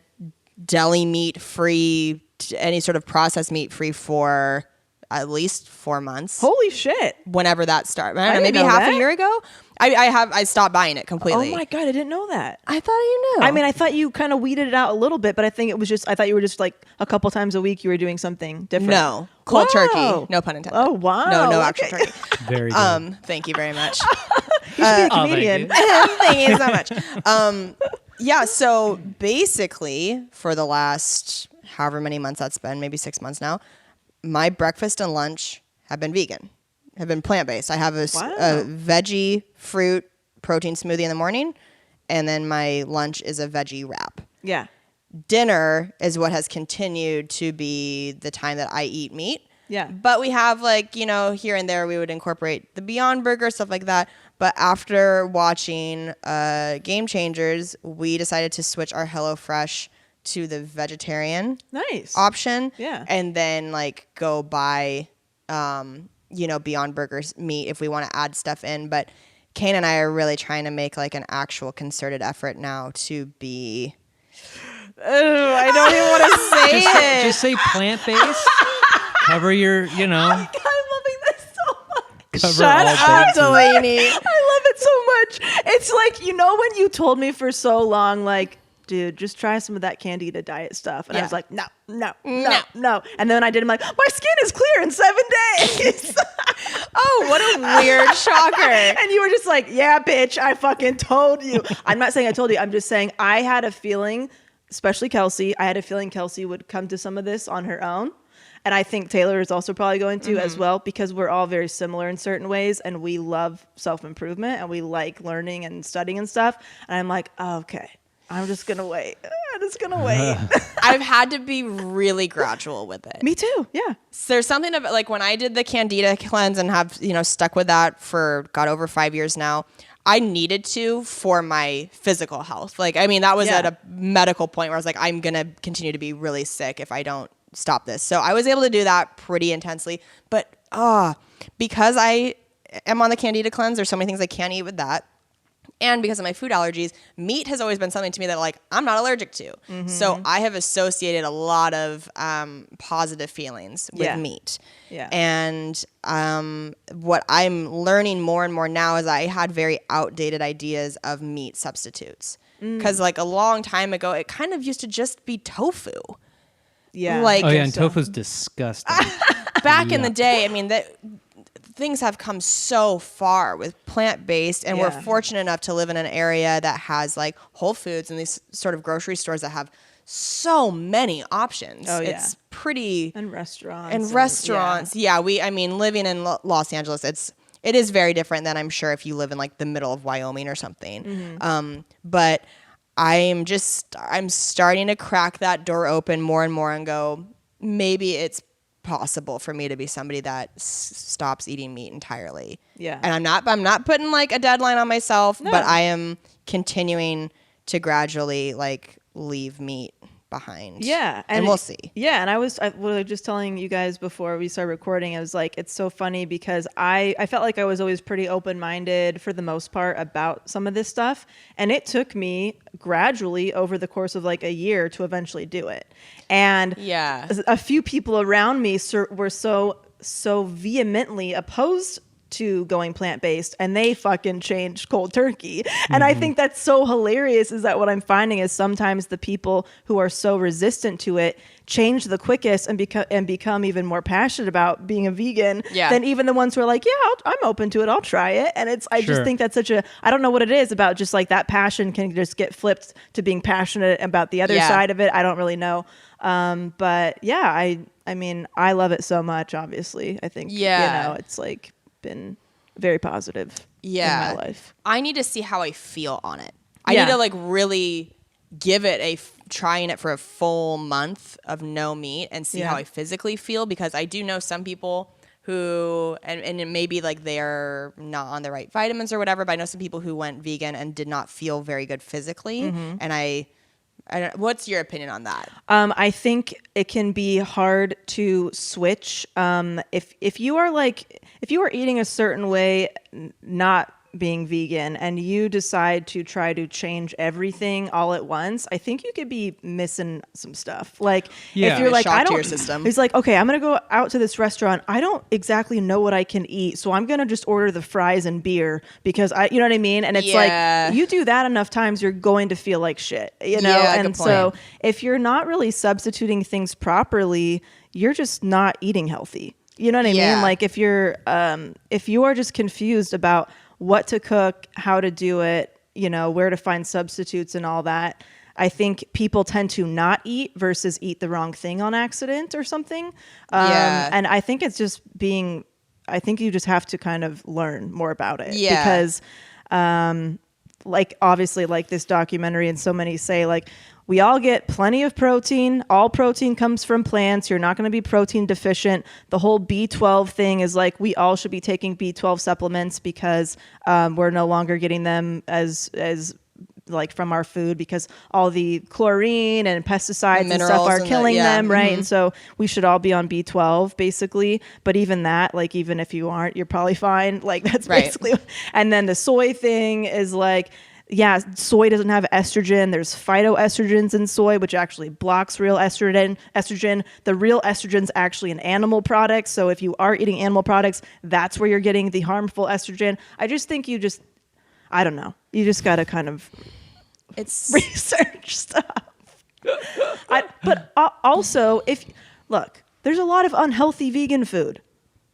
S3: deli meat free, any sort of processed meat free for at least 4 months.
S2: Holy shit.
S3: Whenever that started,
S2: I didn't
S3: maybe
S2: know
S3: half
S2: that.
S3: a year ago. I stopped buying it completely.
S2: Oh my God, I didn't know that.
S3: I thought you knew.
S2: I mean, I thought you kind of weeded it out a little bit, but I think it was just, I thought you were just like a couple times a week you were doing something different.
S3: no cold
S2: Wow.
S3: turkey. No pun intended.
S2: Oh, wow.
S3: No actual
S2: Okay.
S3: turkey.
S4: Very good.
S3: Thank you very much.
S2: You should be a
S4: Oh, thank
S2: comedian.
S4: you.
S3: Thank you so much. Yeah, so basically for the last however many months that's been, maybe 6 months now, my breakfast and lunch have been vegan, have been plant-based. I have a veggie fruit protein smoothie in the morning, and then my lunch is a veggie wrap.
S2: Yeah.
S3: Dinner is what has continued to be the time that I eat meat.
S2: Yeah.
S3: But we have here and there we would incorporate the Beyond Burger, stuff like that. But after watching Game Changers, we decided to switch our HelloFresh to the vegetarian
S2: Nice.
S3: option.
S2: Yeah.
S3: And then go buy, Beyond Burgers meat if we want to add stuff in. But Kane and I are really trying to make an actual concerted effort now to be. I don't even want to say it.
S4: Just say plant-based. Cover your,
S2: God, I'm loving this so much.
S4: cover
S3: Shut
S4: all
S3: up,
S4: bases.
S3: Delaney.
S2: I love it so much. It's like, when you told me for so long, like, dude, just try some of that Candida diet stuff. And I
S3: Yeah.
S2: was like, no. And then I did, I'm like, my skin is clear in 7 days.
S3: Oh, what a weird shocker.
S2: And you were just like, yeah, bitch, I fucking told you. I'm not saying I told you. I'm just saying I had a feeling, especially Kelsey, I had a feeling Kelsey would come to some of this on her own. And I think Taylor is also probably going to as well, because we're all very similar in certain ways, and we love self-improvement and we like learning and studying and stuff. And I'm like, oh, okay, I'm just going to wait.
S3: I've had to be really gradual with it.
S2: Me too. Yeah.
S3: So there's something about when I did the Candida cleanse and have, stuck with that for over 5 years now, I needed to for my physical health. That was at a medical point where I was like, I'm going to continue to be really sick if I don't stop this. So I was able to do that pretty intensely. But because I am on the Candida cleanse, there's so many things I can't eat with that. And because of my food allergies, meat has always been something to me that like I'm not allergic to. So I have associated a lot of positive feelings with meat.
S2: Yeah.
S3: And what I'm learning more and more now is I had very outdated ideas of meat substitutes. Because like a long time ago, it kind of used to just be tofu.
S2: Yeah.
S3: Like,
S4: Oh yeah, and tofu's disgusting.
S3: back in the day, I mean, things have come so far with plant-based, and we're fortunate enough to live in an area that has like Whole Foods and these sort of grocery stores that have so many options.
S2: Oh, yeah.
S3: It's pretty...
S2: And restaurants.
S3: I mean, living in Los Angeles, it is very different than I'm sure if you live in like the middle of Wyoming or something. But I'm starting to crack that door open more and more and go, maybe it's possible for me to be somebody that stops eating meat entirely.
S2: Yeah.
S3: And I'm not putting like a deadline on myself, but I am continuing to gradually like leave meat behind.
S2: Yeah.
S3: And we'll see.
S2: Yeah. And I was just telling you guys before we started recording, I was like, it's so funny because I felt like I was always pretty open-minded for the most part about some of this stuff. And it took me gradually over the course of like a year to eventually do it. And a few people around me were so vehemently opposed to going plant-based, and they fucking changed cold turkey. And I think that's so hilarious, is that what I'm finding is sometimes the people who are so resistant to it change the quickest and become even more passionate about being a vegan than even the ones who are like, I'm open to it, I'll try it. And I just think that's I don't know what it is about just like that passion can just get flipped to being passionate about the other side of it. I don't really know. But yeah, I mean, I love it so much, obviously. I think, it's like been very positive in my life.
S3: I need to see how I feel on it. I need to like really give it trying it for a full month of no meat and see how I physically feel, because I do know some people who, and it may be like they're not on the right vitamins or whatever, but I know some people who went vegan and did not feel very good physically. And I don't, what's your opinion on that?
S2: I think it can be hard to switch. If you are eating a certain way, not being vegan, and you decide to try to change everything all at once, I think you could be missing some stuff. Like if you're like, I don't,
S3: your system.
S2: It's like, okay, I'm going to go out to this restaurant. I don't exactly know what I can eat. So I'm going to just order the fries and beer because you know what I mean? And it's like, you do that enough times, you're going to feel like shit, you know? And so if you're not really substituting things properly, you're just not eating healthy. You know what I mean? Like if you are just confused about what to cook, how to do it, you know, where to find substitutes and all that, I think people tend to not eat versus eat the wrong thing on accident or something. And I think it's just I think you just have to kind of learn more about it. Because like obviously like this documentary and so many say like, we all get plenty of protein. All protein comes from plants. You're not going to be protein deficient. The whole B12 thing is like we all should be taking B12 supplements because we're no longer getting them as like from our food because all the chlorine and pesticides and stuff are killing them, right? And so we should all be on B12 basically. But even that, like even if you aren't, you're probably fine. Like that's basically. And then the soy thing is like, soy doesn't have estrogen. There's phytoestrogens in soy, which actually blocks real estrogen. The real estrogen's actually an animal product. So if you are eating animal products, that's where you're getting the harmful estrogen. I just think I don't know. You just got to kind of research stuff. But also, there's a lot of unhealthy vegan food.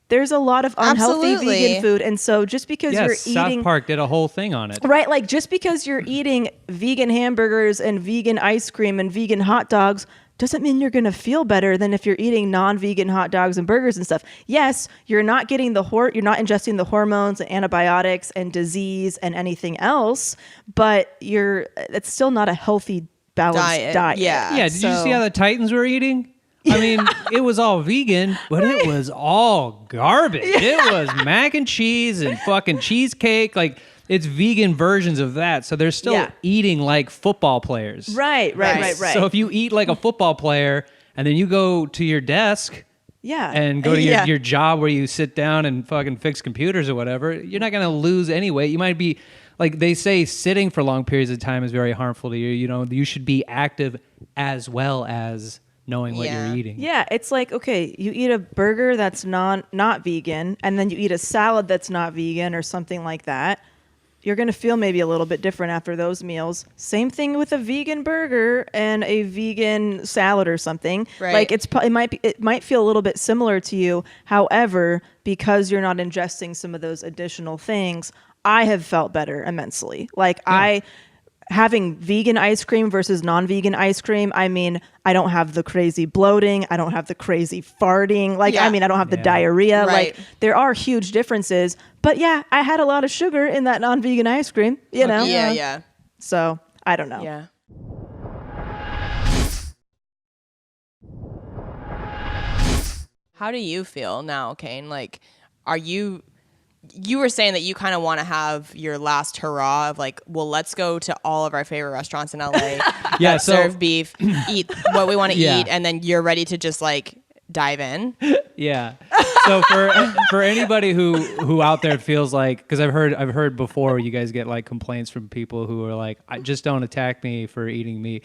S2: There's a lot of unhealthy vegan food. And so just because you're eating...
S4: South Park did a whole thing on it.
S2: Right, like just because you're eating vegan hamburgers and vegan ice cream and vegan hot dogs doesn't mean you're going to feel better than if you're eating non-vegan hot dogs and burgers and stuff. Yes, you're not getting you're not ingesting the hormones and antibiotics and disease and anything else, but it's still not a healthy, balanced diet.
S4: Yeah, did you see how the Titans were eating? I mean, it was all vegan, but it was all garbage. It was mac and cheese and fucking cheesecake. Like, it's vegan versions of that. So they're still eating like football players.
S2: Right.
S4: So if you eat like a football player and then you go to your desk and go to your job where you sit down and fucking fix computers or whatever, you're not going to lose any weight. You might be like they say sitting for long periods of time is very harmful to you. You know, you should be active as well as knowing what you're eating.
S2: Yeah, it's like, okay, you eat a burger that's not vegan, and then you eat a salad that's not vegan or something like that. You're going to feel maybe a little bit different after those meals. Same thing with a vegan burger and a vegan salad or something.
S3: Right.
S2: Like it might feel a little bit similar to you. However, because you're not ingesting some of those additional things, I have felt better immensely. Like having vegan ice cream versus non-vegan ice cream, I mean, I don't have the crazy bloating. I don't have the crazy farting. Like, I mean, I don't have the diarrhea.
S3: Right.
S2: Like, there are huge differences. But yeah, I had a lot of sugar in that non-vegan ice cream, you know?
S3: Yeah.
S2: So, I don't know.
S3: Yeah. How do you feel now, Kane? Like, are you were saying that you kind of want to have your last hurrah of like, well, let's go to all of our favorite restaurants in LA that serve beef, eat what we want to eat, and then you're ready to just like dive in.
S4: Yeah. So for anybody who out there feels like, because I've heard before you guys get like complaints from people who are like, I just don't attack me for eating meat.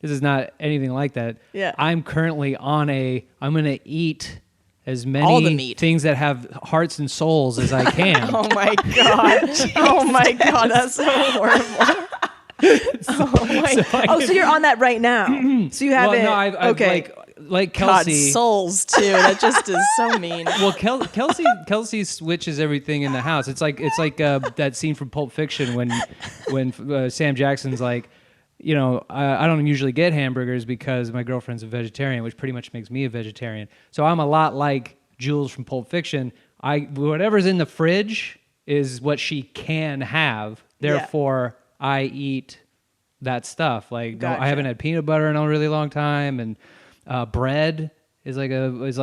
S4: This is not anything like that.
S2: Yeah.
S4: I'm currently on I'm going to eat as many
S3: all the meat.
S4: things that have hearts and souls as I can.
S3: Oh my God. Oh my God. That's so horrible.
S2: So you're on that right now. So you haven't.
S4: Well, no, I've like Kelsey.
S3: God, souls too. That just is so mean.
S4: Well, Kelsey switches everything in the house. It's like that scene from Pulp Fiction when Sam Jackson's like, you know, I don't usually get hamburgers because my girlfriend's a vegetarian, which pretty much makes me a vegetarian. So I'm a lot like Jules from Pulp Fiction. Whatever's in the fridge is what she can have. Therefore, I eat that stuff. Like,
S2: Gotcha.
S4: I haven't had peanut butter in a really long time, and bread is like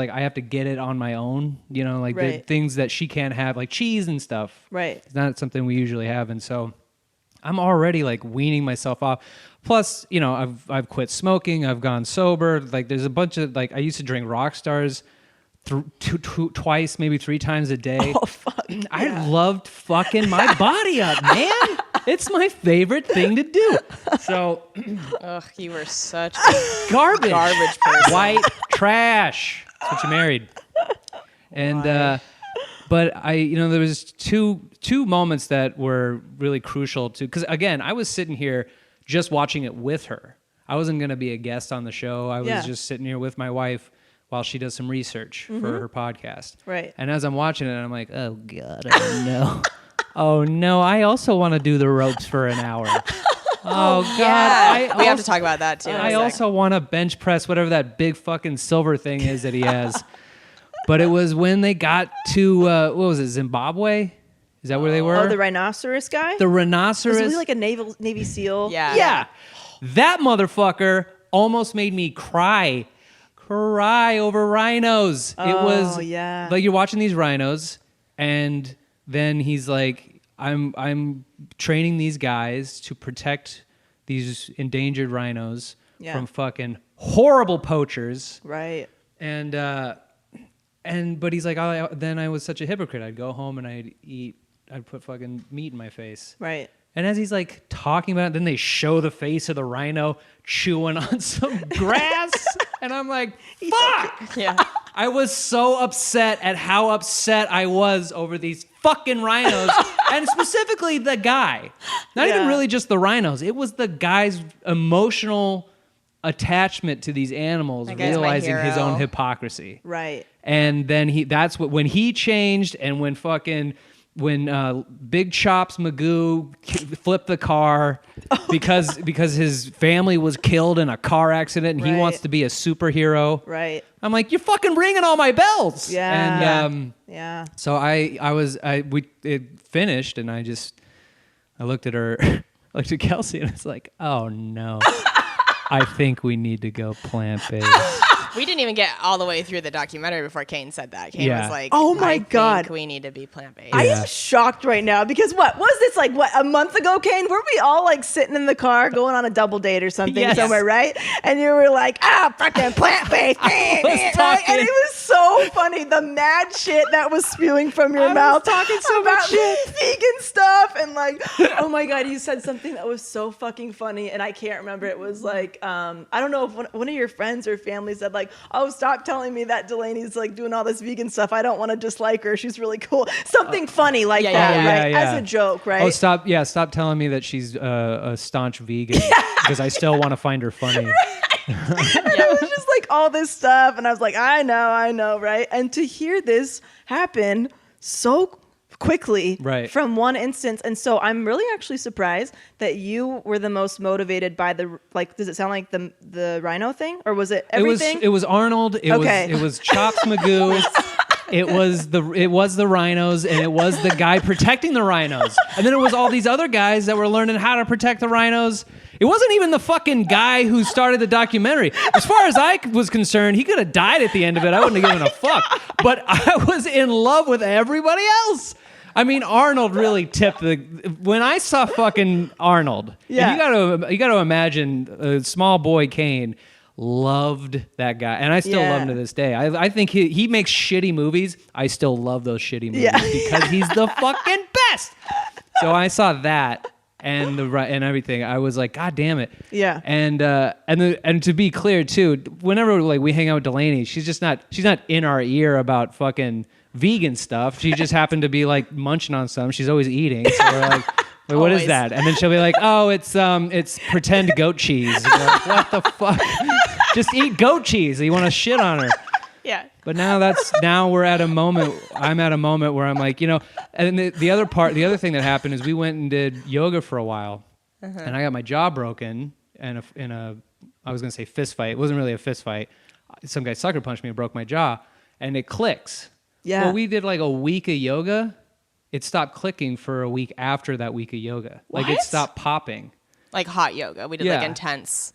S4: I have to get it on my own. You know, like the things that she can't have, like cheese and stuff.
S2: Right.
S4: It's not something we usually have, and so I'm already like weaning myself off. Plus, you know, I've quit smoking. I've gone sober. Like, there's a bunch of like I used to drink Rockstars twice, maybe 3 times a day.
S2: Oh fuck!
S4: I loved fucking my body up, man. It's my favorite thing to do. So,
S3: Ugh, you were such a
S4: garbage
S3: person.
S4: white trash. That's what you married. And but there was two moments that were really crucial to, because again, I was sitting here just watching it with her. I wasn't going to be a guest on the show. I was just sitting here with my wife while she does some research for her podcast.
S2: Right.
S4: And as I'm watching it, I'm like, oh God, oh no. Oh no, I also want to do the ropes for an hour. Oh God.
S3: Yeah. We have to talk about that too.
S4: I also want to bench press whatever that big fucking silver thing is that he has. But it was when they got to, what was it, Zimbabwe? Is that where they were?
S2: Oh, the rhinoceros guy?
S4: The rhinoceros.
S2: Was he like a Navy SEAL?
S3: Yeah.
S4: Yeah. That motherfucker almost made me cry over rhinos. It was like you're watching these rhinos, and then he's like, I'm training these guys to protect these endangered rhinos from fucking horrible poachers.
S2: Right.
S4: And but he's like, then I was such a hypocrite. I'd go home and I'd put fucking meat in my face.
S2: Right.
S4: And as he's like talking about it, then they show the face of the rhino chewing on some grass. And I'm like, fuck!
S3: Yeah.
S4: I was so upset at how upset I was over these fucking rhinos. And specifically the guy. Not even really just the rhinos. It was the guy's emotional attachment to these animals, realizing his own hypocrisy.
S2: Right.
S4: And then when he changed, and when Big Chops Magoo flipped the car because his family was killed in a car accident, and he wants to be a superhero.
S2: Right.
S4: I'm like, you're fucking ringing all my bells.
S2: Yeah.
S4: And so it finished, and I looked at her, looked at Kelsey, and it's like, oh no, I think we need to go plant-based.
S3: We didn't even get all the way through the documentary before Kane said that. Kane
S4: Yeah.
S3: was like,
S2: Oh my
S3: I
S2: God.
S3: think we need to be plant-based.
S2: I
S4: Yeah.
S2: am shocked right now because what was this like? What, a month ago, Kane? Were we all like sitting in the car going on a double date or something
S4: Yes.
S2: somewhere, right? And you were like, fucking plant-based, right?
S4: talking-
S2: And it was so funny, the mad shit that was spewing from your mouth,
S4: talking so
S2: about
S4: much shit.
S2: vegan stuff, and like, oh my God, you said something that was so fucking funny, and I can't remember. It was like, I don't know if one of your friends or family said like, oh, stop telling me that Delaney's like doing all this vegan stuff. I don't want to dislike her. She's really cool. Something funny like
S3: yeah,
S2: that,
S3: yeah,
S2: right? As a joke, right?
S4: Oh, stop telling me that she's a staunch vegan because I still want to find her funny.
S2: It was just like all this stuff, and I was like, I know, right? And to hear this happen so quickly
S4: Right.
S2: from one instance, and so I'm really actually surprised that you were the most motivated by the, like, does it sound like the rhino thing, or was it everything?
S4: It was Arnold.
S2: Okay.
S4: It was Chops Magoo. It was the rhinos, and it was the guy protecting the rhinos, and then it was all these other guys that were learning how to protect the rhinos. It wasn't even the fucking guy who started the documentary. As far as I was concerned, he could have died at the end of it. I wouldn't have given a fuck. But I was in love with everybody else. I mean, Arnold really tipped the. When I saw fucking Arnold,
S2: Yeah.
S4: and you gotta imagine a small boy Kane loved that guy, and I still love him to this day. I think he makes shitty movies. I still love those shitty movies because he's the fucking best. So I saw that and and everything. I was like, God damn it.
S2: Yeah.
S4: And to be clear too, whenever like we hang out with Delaney, she's not in our ear about fucking vegan stuff. She just happened to be like munching on some. She's always eating. So we're like, wait, what is
S3: Always.
S4: that? And then she'll be like, oh, it's pretend goat cheese. And we're like, what the fuck? Just eat goat cheese. You want to shit on her.
S3: Yeah.
S4: But now we're at a moment. I'm at a moment where I'm like, and the other thing that happened is we went and did yoga for a while, and I got my jaw broken in a I was gonna say fist fight. It wasn't really a fist fight. Some guy sucker punched me and broke my jaw, and it clicks.
S2: Yeah.
S4: Well, we did like a week of yoga. It stopped clicking for a week after that week of yoga. Like it
S2: What?
S4: stopped popping.
S3: Like hot yoga. We did
S4: Yeah.
S3: like intense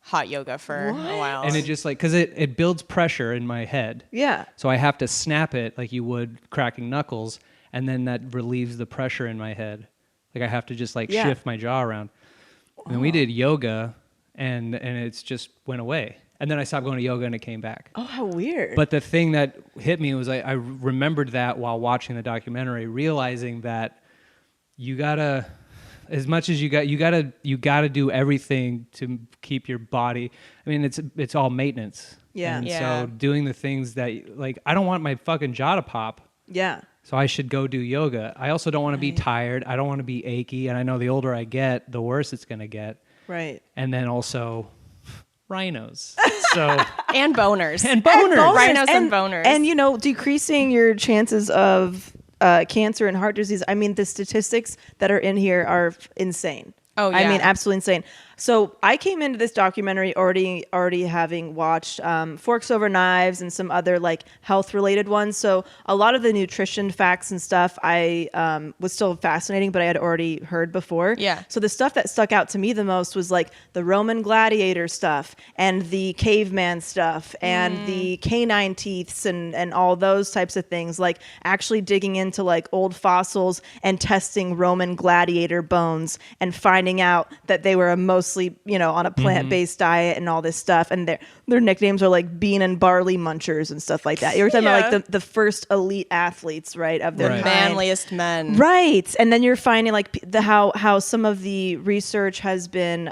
S3: hot yoga for a while.
S4: And it just like, because it builds pressure in my head.
S2: Yeah.
S4: So I have to snap it like you would cracking knuckles, and then that relieves the pressure in my head. Like I have to just like shift my jaw around. And then we did yoga, and it's just went away. And then I stopped going to yoga, and it came back.
S2: Oh, how weird.
S4: But the thing that hit me was I remembered that while watching the documentary, realizing that you gotta, as much as you gotta do everything to keep your body. I mean, it's all maintenance.
S2: Yeah.
S4: And
S3: Yeah.
S4: so doing the things that, like, I don't want my fucking jaw to pop.
S2: yeah.
S4: So I should go do yoga. I also don't want to be tired. I don't want to be achy. And I know the older I get, the worse it's going to get.
S2: Right.
S4: And then also rhinos. So
S3: and boners.
S4: and boners.
S3: Rhinos and boners.
S2: And, decreasing your chances of cancer and heart disease. I mean, the statistics that are in here are insane.
S3: Oh,
S2: I
S3: yeah.
S2: mean, absolutely insane. So I came into this documentary already having watched Forks Over Knives and some other like health related ones. So a lot of the nutrition facts and stuff I was still fascinating, but I had already heard before.
S3: Yeah.
S2: So the stuff that stuck out to me the most was like the Roman gladiator stuff and the caveman stuff and the canine teeths and all those types of things, like actually digging into like old fossils and testing Roman gladiator bones and finding out that they were mostly, on a plant-based diet and all this stuff. And their nicknames are like bean and barley munchers and stuff like that. You were talking about like the first elite athletes, right? Of their
S4: Right.
S2: kind.
S3: manliest men.
S2: Right. And then you're finding like how some of the research has been,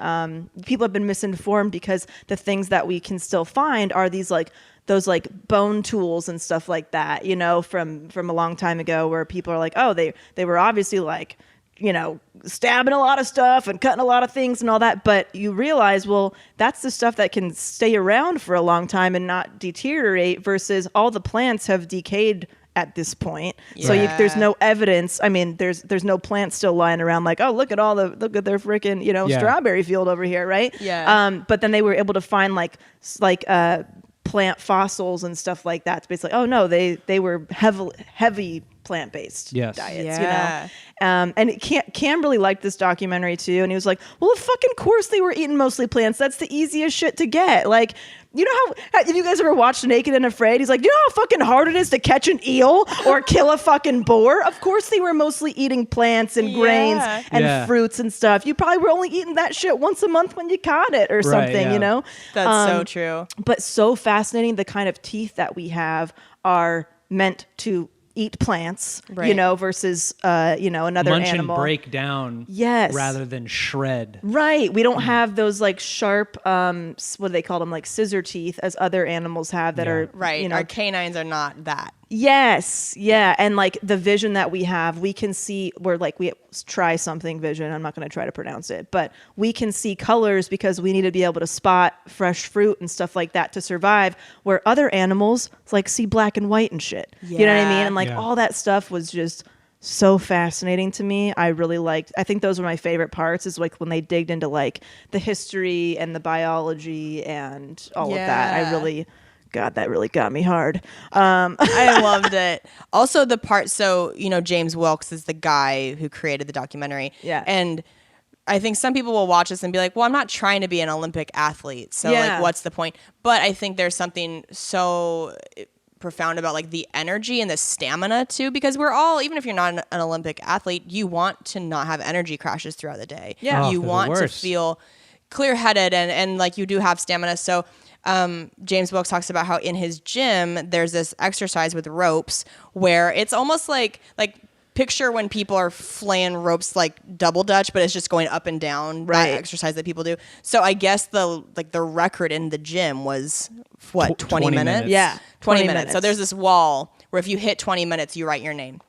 S2: people have been misinformed because the things that we can still find are these like those like bone tools and stuff like that, from a long time ago, where people are like, oh, they were obviously like, stabbing a lot of stuff and cutting a lot of things and all that. But you realize, well, that's the stuff that can stay around for a long time and not deteriorate, versus all the plants have decayed at this point. So
S3: Yeah.
S2: there's no evidence. I mean, there's no plants still lying around like, oh, look at their freaking,
S4: Yeah.
S2: strawberry field over here. Right.
S3: Yeah.
S2: But then they were able to find like plant fossils and stuff like that. It's basically, oh no, they were heavy plant-based
S4: Yes.
S2: diets,
S3: Yeah.
S2: And Cam really liked this documentary too, and he was like, well, of fucking course they were eating mostly plants. That's the easiest shit to get. Like, You know how have you guys ever watched Naked and Afraid? He's like, you know how fucking hard it is to catch an eel or kill a fucking boar? Of course they were mostly eating plants and grains and fruits and stuff. You probably were only eating that shit once a month when you caught it or something, you know?
S3: That's so true.
S2: But so fascinating, the kind of teeth that we have are meant to eat plants, you know, versus, you know, another
S4: Munch
S2: animal.
S4: And break down rather than shred.
S2: Right. We don't have those like sharp, what do they call them? Like scissor teeth as other animals have that are,
S3: right.
S2: You know,
S3: Our canines are not that.
S2: Yes. Yeah. And like the vision that we have, we can see where like we try something vision. I'm not going to try to pronounce it, but we can see colors because we need to be able to spot fresh fruit and stuff like that to survive, where other animals like see black and white and shit. You know what I mean? And like all that stuff was just so fascinating to me. I really liked, I think those were my favorite parts, is like when they digged into like the history and the biology and all of that. I really, God, that really got me hard.
S3: I loved it. Also the part, so, you know, James Wilks is the guy who created the documentary.
S2: Yeah.
S3: And I think some people will watch this and be like, well, I'm not trying to be an Olympic athlete. So like, what's the point? But I think there's something so profound about like the energy and the stamina too, because we're all, even if you're not an Olympic athlete, you want to not have energy crashes throughout the day.
S2: Yeah.
S3: You want to feel clear-headed and like you do have stamina. So James Wilks talks about how in his gym there's this exercise with ropes where it's almost like picture when people are flaying ropes like double dutch, but it's just going up and down. That exercise that people do. So I guess the record in the gym was what, 20 minutes?
S2: Yeah,
S3: 20 minutes. So there's this wall where if you hit 20 minutes, you write your name.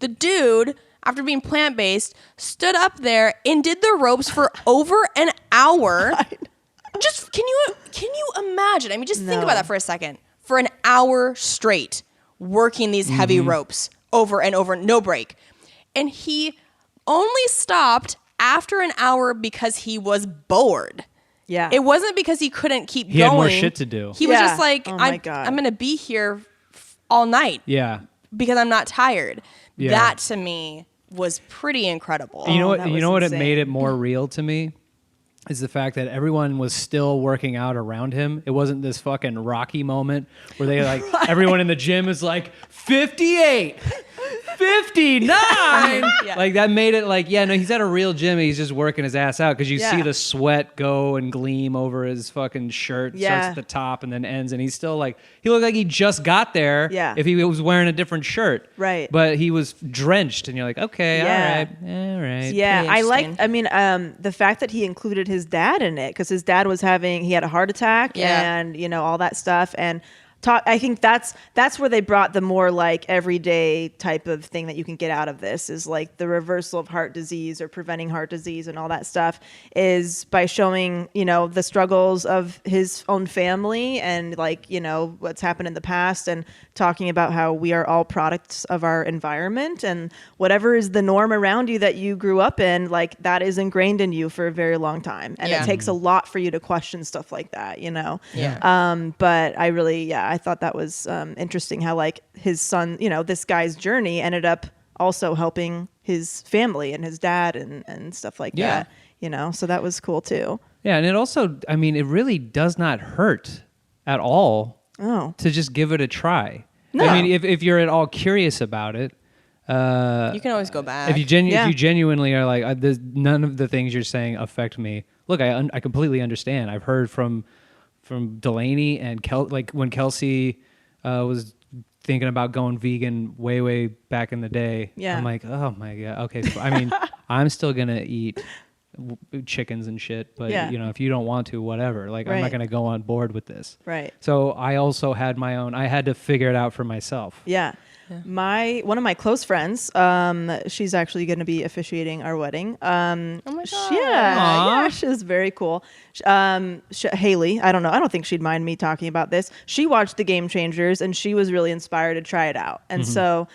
S3: The dude, after being plant-based, stood up there and did the ropes for over an hour. Just can you imagine? I mean, just think about that for a second. For an hour straight, working these heavy ropes over and over, no break. And he only stopped after an hour because he was bored.
S2: Yeah.
S3: It wasn't because he couldn't keep going.
S4: He had more shit to do.
S3: He was just like,
S2: oh my God.
S3: I'm going to be here all night.
S4: Yeah.
S3: Because I'm not tired.
S4: Yeah.
S3: That to me was pretty incredible.
S4: You know what?
S2: that
S4: You
S2: was
S4: know what? It
S2: insane.
S4: made it more real to me is the fact that everyone was still working out around him. It wasn't this fucking Rocky moment where they like everyone in the gym is like 58, 59. Like that made it like, yeah, no, he's at a real gym. He's just working his ass out because you see the sweat go and gleam over his fucking shirt. Starts at the top and then ends, and he's still like, he looked like he just got there.
S2: Yeah.
S4: If he was wearing a different shirt.
S2: Right.
S4: But he was drenched, and you're like, okay, all right.
S2: Yeah, I like.
S3: interesting.
S2: I mean, the fact that he included his dad in it, because his dad was he had a heart attack and you know all that stuff, and I think that's where they brought the more like everyday type of thing that you can get out of this, is like the reversal of heart disease or preventing heart disease and all that stuff, is by showing, you know, the struggles of his own family and like, you know, what's happened in the past, and talking about how we are all products of our environment, and whatever is the norm around you that you grew up in, like that is ingrained in you for a very long time. And it takes a lot for you to question stuff like that, you know? But I really, I thought that was interesting how like his son, you know, this guy's journey ended up also helping his family and his dad and stuff like that, you know? So that was cool too.
S4: Yeah, and it also, I mean, it really does not hurt at all to just give it a try.
S2: No.
S4: I mean, if you're at all curious about it,
S3: you can always go back.
S4: if you genuinely are like, none of the things you're saying affect me. Look, I completely understand. I've heard from Delaney and like when Kelsey was thinking about going vegan way back in the day.
S2: Yeah.
S4: I'm like, oh my God. Okay. So, I mean, I'm still going to eat chickens and shit, but you know, if you don't want to, whatever, like I'm not going to go on board with this.
S2: Right.
S4: So I also had I had to figure it out for myself.
S2: Yeah. One of my close friends, she's actually going to be officiating our wedding. Oh my God. Yeah, she's very cool. Haley, I don't know. I don't think she'd mind me talking about this. She watched The Game Changers and she was really inspired to try it out. And so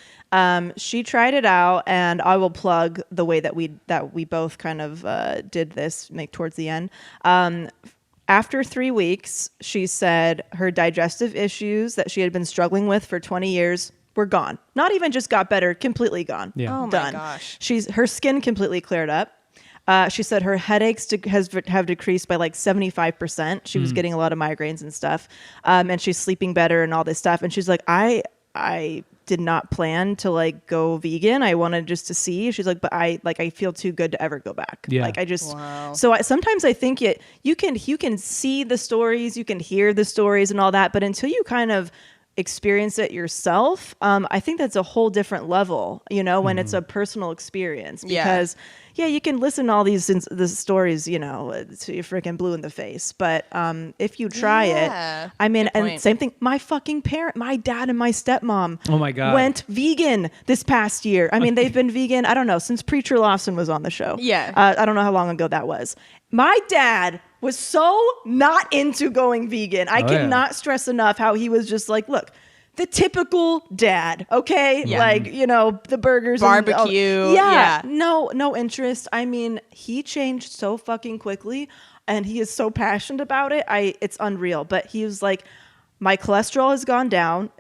S2: she tried it out, and I will plug the way that we both kind of did this towards the end. After 3 weeks, she said her digestive issues that she had been struggling with for 20 years were gone. Not even just got better, completely gone.
S4: Yeah.
S3: Oh my
S2: Done.
S3: gosh.
S2: Her skin completely cleared up. She said her headaches have decreased by like 75%. She was getting a lot of migraines and stuff, and she's sleeping better and all this stuff. And she's like, I did not plan to like go vegan. I wanted just to see. She's like, but I feel too good to ever go back.
S4: Yeah.
S2: Like I just,
S3: Wow.
S2: so sometimes I think you can see the stories, you can hear the stories and all that, but until you kind of experience it yourself, I think that's a whole different level, when it's a personal experience, because you can listen to all the stories, to you're freaking blue in the face. But if you try it, I mean, and same thing, my dad and my stepmom
S4: Oh my God.
S2: went vegan this past year. I mean, they've been vegan, I don't know, since Preacher Lawson was on the show.
S3: Yeah.
S2: I don't know how long ago that was. My dad was so not into going vegan. I cannot stress enough how he was just like, look, the typical dad, okay?
S3: Yeah.
S2: Like, the burgers.
S3: Barbecue.
S2: Yeah. No interest. I mean, he changed so fucking quickly and he is so passionate about it. It's unreal. But he was like, my cholesterol has gone down.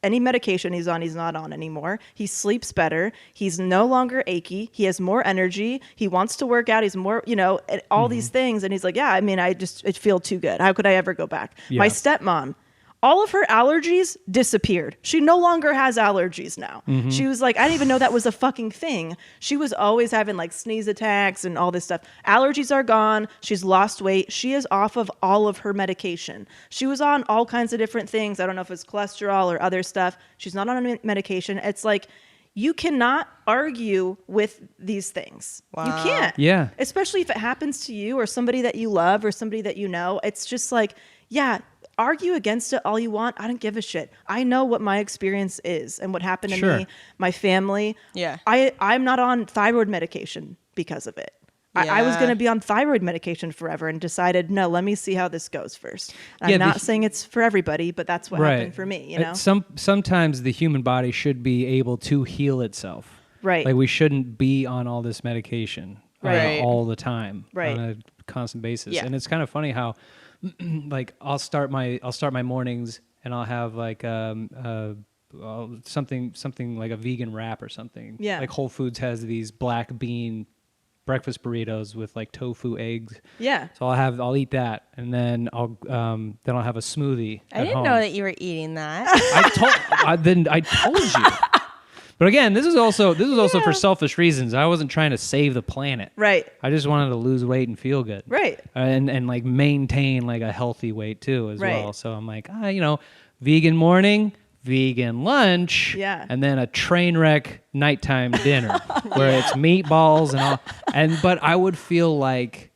S2: Any medication he's on, he's not on anymore. He sleeps better. He's no longer achy. He has more energy. He wants to work out. He's more, all these things. And he's like, yeah, I mean, it feel too good. How could I ever go back?
S4: Yeah.
S2: My stepmom, all of her allergies disappeared. She no longer has allergies now. She was like, I didn't even know that was a fucking thing. She was always having like sneeze attacks and all this stuff. Allergies are gone. She's lost weight. She is off of all of her medication. She was on all kinds of different things. I don't know if it's cholesterol or other stuff. She's not on medication. It's like, you cannot argue with these things.
S3: Wow.
S2: You can't.
S4: Yeah.
S2: Especially if it happens to you or somebody that you love or somebody that you know. It's just like, argue against it all you want. I don't give a shit. I know what my experience is and what happened to me, my family.
S3: Yeah.
S2: I'm not on thyroid medication because of it. I was
S3: Yeah.
S2: going to be on thyroid medication forever and decided, no, let me see how this goes first. I'm
S4: Yeah,
S2: not saying it's for everybody, but that's what happened for me,
S4: Sometimes the human body should be able to heal itself.
S2: Right.
S4: Like we shouldn't be on all this medication
S3: Right.
S4: all the time
S2: Right.
S4: on a constant basis.
S3: Yeah.
S4: And it's kind of funny how like I'll start my mornings and I'll have like something like a vegan wrap or something.
S2: Yeah.
S4: Like Whole Foods has these black bean breakfast burritos with like tofu eggs.
S2: Yeah.
S4: So I'll eat that and then I'll have a smoothie.
S3: I didn't know that you were eating that.
S4: I told you. But again, this is also for selfish reasons. I wasn't trying to save the planet.
S2: Right.
S4: I just wanted to lose weight and feel good.
S2: Right.
S4: And like maintain like a healthy weight too as
S2: Right.
S4: well. So I'm like, vegan morning, vegan lunch, and then a train wreck nighttime dinner where it's meatballs and all. But I would feel like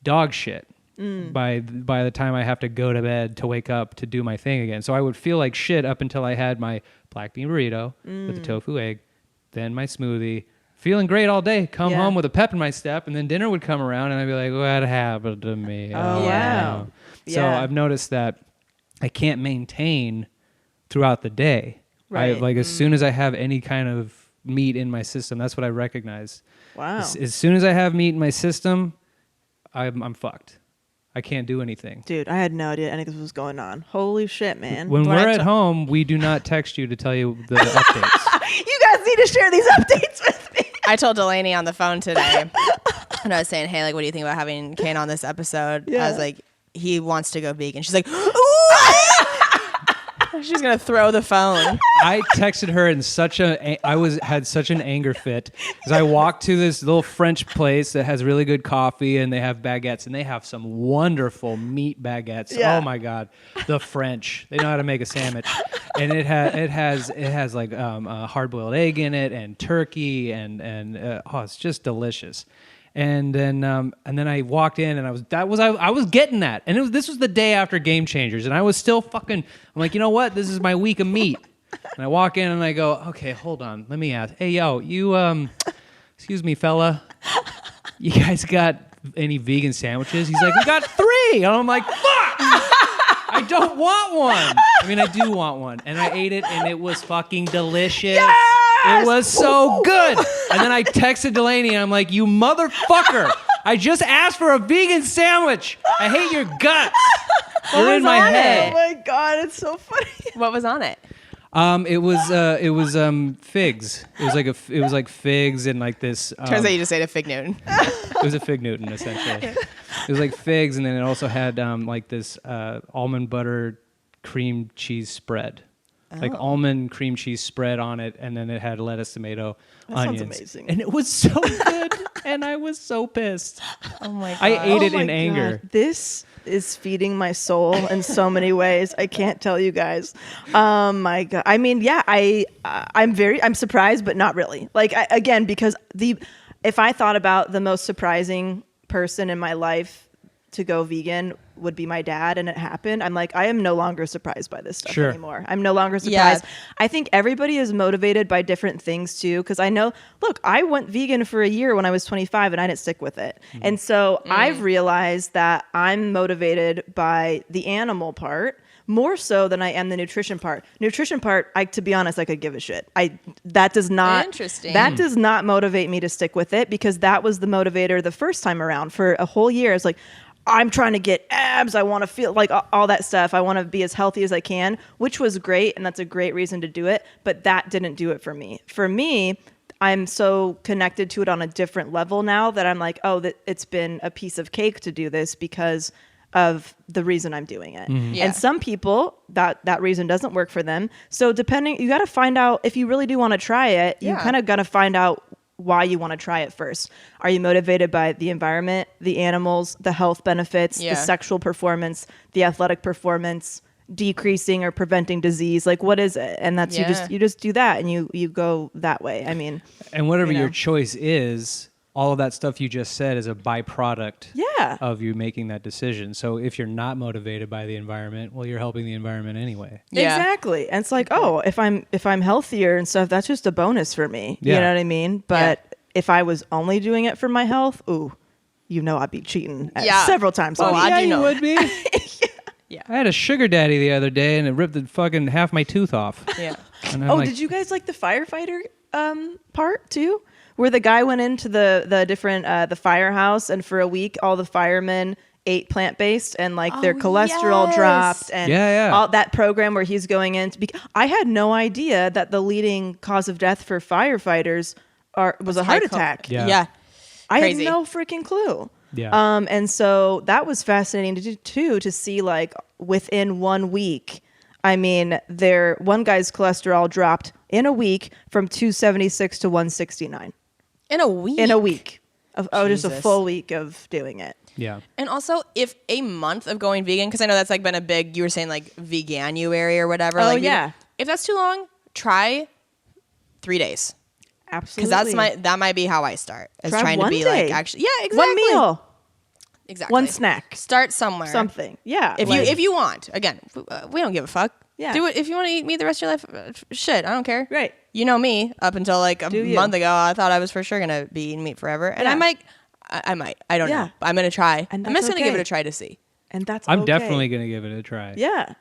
S4: dog shit by the time I have to go to bed to wake up to do my thing again. So I would feel like shit up until I had my black bean burrito with the tofu egg, then my smoothie, feeling great all day, come home with a pep in my step, and then dinner would come around and I'd be like, what happened to me?
S2: Oh, wow.
S4: So
S2: Yeah.
S4: I've noticed that I can't maintain throughout the day.
S2: Right.
S4: As soon as I have any kind of meat in my system, that's what I recognize.
S2: Wow.
S4: As soon as I have meat in my system, I'm fucked. I can't do anything.
S2: Dude, I had no idea any of this was going on. Holy shit, man.
S4: When we're at home, we do not text you to tell you the updates.
S2: You guys need to share these updates with me.
S3: I told Delaney on the phone today, and I was saying, hey, like, what do you think about having Kane on this episode?
S2: Yeah.
S3: I was like, he wants to go vegan. She's like, ooh! She's going to throw the phone.
S4: I texted her in had such an anger fit because I walked to this little French place that has really good coffee and they have baguettes and they have some wonderful meat baguettes.
S2: Yeah.
S4: Oh my God, the French, they know how to make a sandwich, and it has like a hard-boiled egg in it and turkey and it's just delicious. And then I walked in and I was getting that, and this was the day after Game Changers, and I was still I'm like, you know what? This is my week of meat. And I walk in and I go, okay, hold on, let me ask. Hey, yo, you excuse me, fella, you guys got any vegan sandwiches? He's like, we got 3. And I'm like, fuck, I don't want one. I mean, I do want one, and I ate it, and it was fucking delicious. It was so good. And then I texted Delaney, and I'm like, you motherfucker. I just asked for a vegan sandwich. I hate your guts. You're in my head.
S2: Oh my God, it's so funny.
S3: What was on it?
S4: It was figs. It was like figs and like this.
S3: Turns out you just ate a fig Newton.
S4: It was a fig Newton essentially. It was like figs, and then it also had like this almond butter cream cheese spread, like almond cream cheese spread on it, and then it had lettuce, tomato, onions.
S2: Sounds amazing.
S4: And it was so good, and I was so pissed.
S3: Oh my god!
S4: I ate it
S2: my
S4: in anger.
S2: God. This is feeding my soul in so many ways. I can't tell you guys. My God. I mean, yeah, I'm surprised, but not really. Like again, because if I thought about the most surprising person in my life to go vegan would be my dad, and it happened, I'm like, I am no longer surprised by this stuff anymore. I'm no longer surprised.
S3: Yeah.
S2: I think everybody is motivated by different things too, because I know, look, I went vegan for a year when I was 25 and I didn't stick with it. And so I've realized that I'm motivated by the animal part more so than I am the nutrition part. Nutrition part, to be honest, I could give a shit. That does not
S3: Interesting.
S2: That does not motivate me to stick with it, because that was the motivator the first time around. For a whole year, I was like, I'm trying to get abs. I want to feel like all that stuff. I want to be as healthy as I can, which was great. And that's a great reason to do it. But that didn't do it for me. For me, I'm so connected to it on a different level now that I'm like, oh, it's been a piece of cake to do this because of the reason I'm doing it.
S3: Yeah.
S2: And some people, that reason doesn't work for them. So you got to find out, if you really do want to try it, you kind of got to find out why you want to try it first. Are you motivated by the environment, the animals, the health benefits, the sexual performance, the athletic performance, decreasing or preventing disease? Like, what is it? And that's you just do that, and you go that way. I mean,
S4: And whatever your choice is, all of that stuff you just said is a byproduct of you making that decision. So if you're not motivated by the environment, well, you're helping the environment anyway.
S3: Yeah.
S2: Exactly. And it's like, oh, if I'm healthier and stuff, that's just a bonus for me.
S4: Yeah.
S2: You know what I mean? But if I was only doing it for my health, I'd be cheating several times.
S3: Oh,
S2: a week.
S3: I do
S4: you
S3: know.
S4: would be.
S3: Yeah.
S4: I had a sugar daddy the other day, and it ripped the fucking half my tooth off.
S3: Yeah.
S4: And I'm like,
S2: Did you guys like the firefighter part too? Where the guy went into the different the firehouse, and for a week all the firemen ate plant-based, and like their cholesterol dropped, and all that program where he's going in I had no idea that the leading cause of death for firefighters was a heart attack.
S3: Yeah.
S2: I had
S3: Crazy.
S2: no freaking clue.
S4: Yeah.
S2: And so that was fascinating to do too, to see like within 1 week. I mean, one guy's cholesterol dropped in a week from 276 to 169.
S3: In a week?
S2: In a week. Just a
S3: Jesus.
S2: full week of doing it.
S4: yeah.
S3: And also, if a month of going vegan, because I know that's like been a big, you were saying like veganuary or whatever.
S2: Oh,
S3: like,
S2: yeah.
S3: If that's too long, try 3 days.
S2: Absolutely.
S3: Because that might be how I start. Is
S2: Try
S3: trying to
S2: one
S3: be
S2: day.
S3: like, actually, yeah, exactly.
S2: One meal.
S3: Exactly.
S2: One snack.
S3: Start somewhere.
S2: Something. Yeah.
S3: If you want, again, we don't give a fuck.
S2: Yeah.
S3: Do it if you want to eat meat the rest of your life. Shit, I don't care.
S2: Right.
S3: You know me. Up until like a
S2: you.
S3: month ago, I thought I was for sure gonna be eating meat forever, and
S2: Yeah.
S3: I might. I don't know. But I'm gonna try.
S2: And
S3: I'm
S2: that's
S3: just gonna give
S2: okay.
S3: it a try to see.
S2: And that's
S4: I'm
S2: okay.
S4: definitely going to give it a try.
S2: Yeah.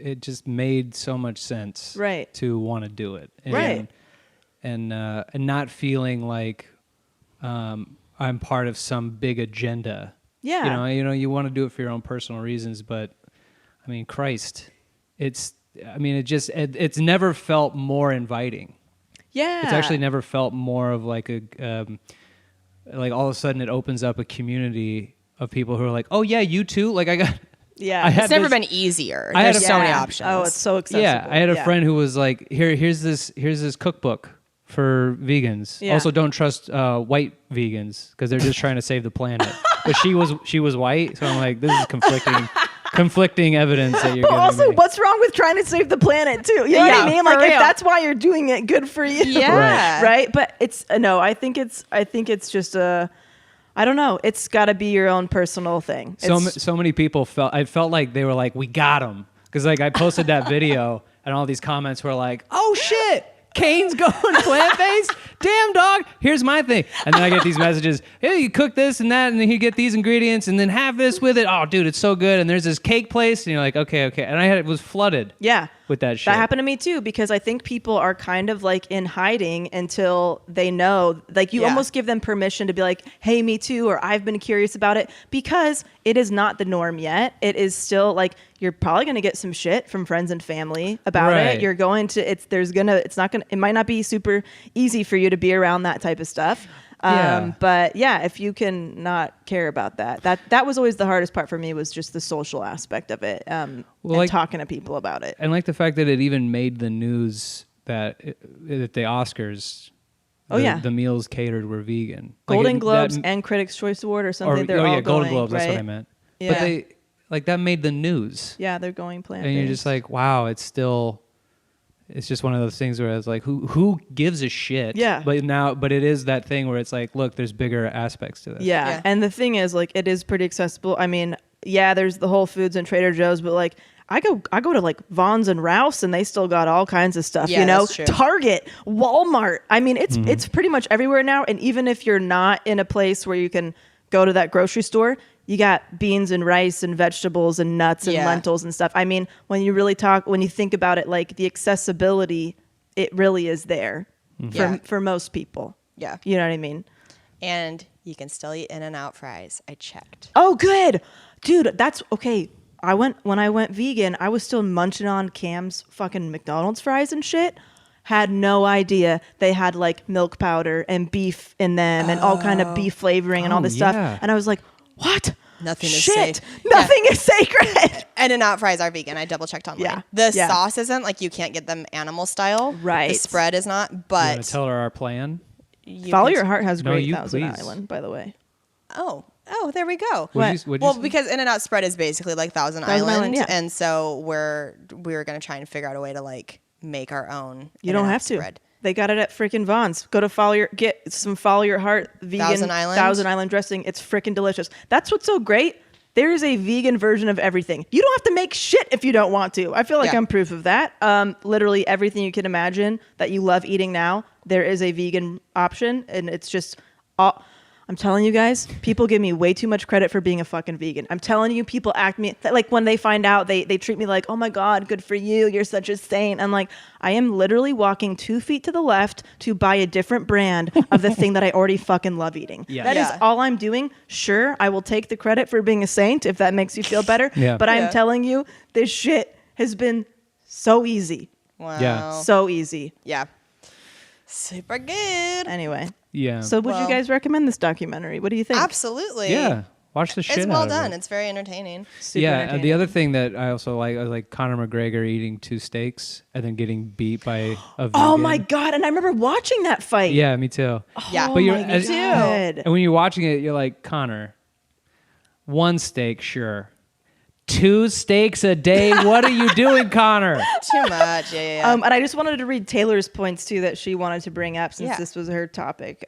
S4: It just made so much sense
S2: Right.
S4: to want to do it. And,
S2: Right.
S4: And not feeling like I'm part of some big agenda.
S2: Yeah.
S4: You want to do it for your own personal reasons, but I mean, Christ, it's never felt more inviting.
S2: Yeah.
S4: It's actually never felt more of like like all of a sudden it opens up a community of people who are like, oh yeah, you too. Like
S2: Yeah.
S3: It's never been easier.
S4: I had
S3: There's
S4: a-
S3: so many
S2: Yeah.
S3: options.
S2: Oh, it's so accessible.
S4: Yeah, I had a friend who was like, here's this cookbook for vegans.
S2: Yeah.
S4: Also, don't trust white vegans because they're just trying to save the planet. But she was white, so I'm like, this is conflicting evidence that you're
S2: But
S4: giving
S2: also,
S4: me.
S2: what's wrong with trying to save the planet too? You know what I mean?
S3: for
S2: Like, if
S3: real.
S2: that's why you're doing it, good for you.
S3: Yeah.
S2: Right. But it's no. I think it's just I don't know. It's got to be your own personal thing.
S4: So many people felt like they were like, we got him, because like I posted that video and all these comments were like, oh shit, Kane's going plant-based? Damn, dog. Here's my thing. And then I get these messages, hey, you cook this and that, and then you get these ingredients, and then have this with it. Oh, dude, it's so good. And there's this cake place, and you're like, okay. And it was flooded.
S2: Yeah.
S4: with that shit.
S2: That happened to me too, because I think people are kind of like in hiding until they know, like you almost give them permission to be like, hey, me too, or I've been curious about it, because it is not the norm yet. It is still like, you're probably going to get some shit from friends and family about it. You're going to, it might not be super easy for you to be around that type of stuff. But yeah, if you can not care about that was always the hardest part for me, was just the social aspect of it, and talking to people about it.
S4: And like the fact that it even made the news that at the Oscars, the meals catered were vegan.
S2: Golden Globes and Critics' Choice Award or something. They're all
S4: Golden
S2: going,
S4: Globes.
S2: right?
S4: That's what I meant.
S2: Yeah.
S4: But they that made the news.
S2: Yeah, they're going plant-based.
S4: And you're just like, wow, it's just one of those things where it's like, who gives a shit?
S2: Yeah.
S4: But it is that thing where it's like, look, there's bigger aspects to this.
S2: Yeah. And the thing is, like, it is pretty accessible. I mean, yeah, there's the Whole Foods and Trader Joe's, but like, I go to like Vaughn's and Rouse, and they still got all kinds of stuff,
S3: Yeah,
S2: you know,
S3: that's true.
S2: Target, Walmart. I mean, it's pretty much everywhere now. And even if you're not in a place where you can go to that grocery store, you got beans and rice and vegetables and nuts and lentils and stuff. I mean, when you think about it, like the accessibility, it really is there for most people.
S3: Yeah.
S2: You know what I mean?
S3: And you can still eat In-N-Out fries. I checked.
S2: Oh, good. Dude, that's okay. When I went vegan, I was still munching on Cam's fucking McDonald's fries and shit. Had no idea they had like milk powder and beef in them and all kind of beef flavoring and all this stuff. And I was like, what?
S3: Nothing is
S2: Shit.
S3: safe.
S2: Nothing is sacred.
S3: In-N-Out fries are vegan. I double checked online.
S2: Yeah.
S3: The
S2: Yeah.
S3: sauce isn't, like, you can't get them animal style.
S2: Right.
S3: The spread is not,
S4: You
S3: but
S4: want to tell her our plan?
S2: Follow Your Heart has
S4: No,
S2: great
S4: you
S2: Thousand
S4: please.
S2: Island, by the way.
S3: Oh, there we go.
S4: What'd you
S3: Well,
S4: say?
S3: because In-N-Out spread is basically like Thousand
S2: Thousand
S3: Island,
S2: Island, yeah.
S3: and so we were gonna try and figure out a way to like make our own.
S2: You don't
S3: In-N-Out
S2: have to.
S3: spread.
S2: They got it at freaking Vaughn's. Go to get some Follow Your Heart vegan
S3: Thousand Island
S2: dressing. It's freaking delicious. That's what's so great. There is a vegan version of everything. You don't have to make shit if you don't want to. I feel like I'm proof of that. Literally everything you can imagine that you love eating now, there is a vegan option, and it's just all. I'm telling you guys, people give me way too much credit for being a fucking vegan. I'm telling you, people act me like when they find out, they treat me like, oh my God, good for you. You're such a saint. I'm like, I am literally walking 2 feet to the left to buy a different brand of the thing that I already fucking love eating.
S4: Yeah.
S2: That is all I'm doing. Sure, I will take the credit for being a saint if that makes you feel better. But I'm telling you, this shit has been so easy.
S3: Wow.
S4: Yeah.
S2: So easy.
S3: Yeah. Super good.
S2: Anyway.
S4: Yeah.
S2: So would you guys recommend this documentary? What do you think?
S3: Absolutely.
S4: Yeah. Watch the shit
S3: It's
S4: out
S3: well
S4: of
S3: done.
S4: it.
S3: It's very entertaining.
S2: Super
S4: The
S2: entertaining.
S4: other thing that I also like, I like Conor McGregor eating 2 steaks and then getting beat by a vegan.
S2: Oh my God. And I remember watching that fight.
S4: Yeah, me too.
S3: Yeah.
S4: But you're
S2: my God.
S4: and when you're watching it, you're like, Connor, 1 steak, sure. 2 steaks a day? What are you doing, Connor?
S3: Too much. Yeah.
S2: And I just wanted to read Taylor's points too that she wanted to bring up since this was her topic.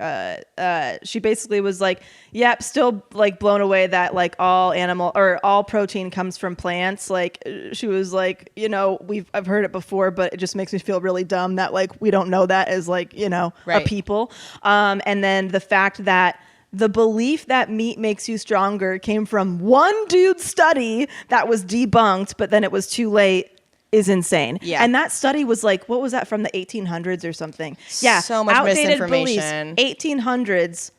S2: She basically was like, "Yep, still like blown away that like all animal or all protein comes from plants." Like she was like, you know, I've heard it before, but it just makes me feel really dumb that like we don't know that as like a people. And then the fact that the belief that meat makes you stronger came from one dude's study that was debunked, but then it was too late, is insane.
S3: Yeah.
S2: And that study was like, what was that, from the 1800s or something? Yeah.
S3: So much
S2: outdated
S3: misinformation.
S2: Beliefs. 1800s,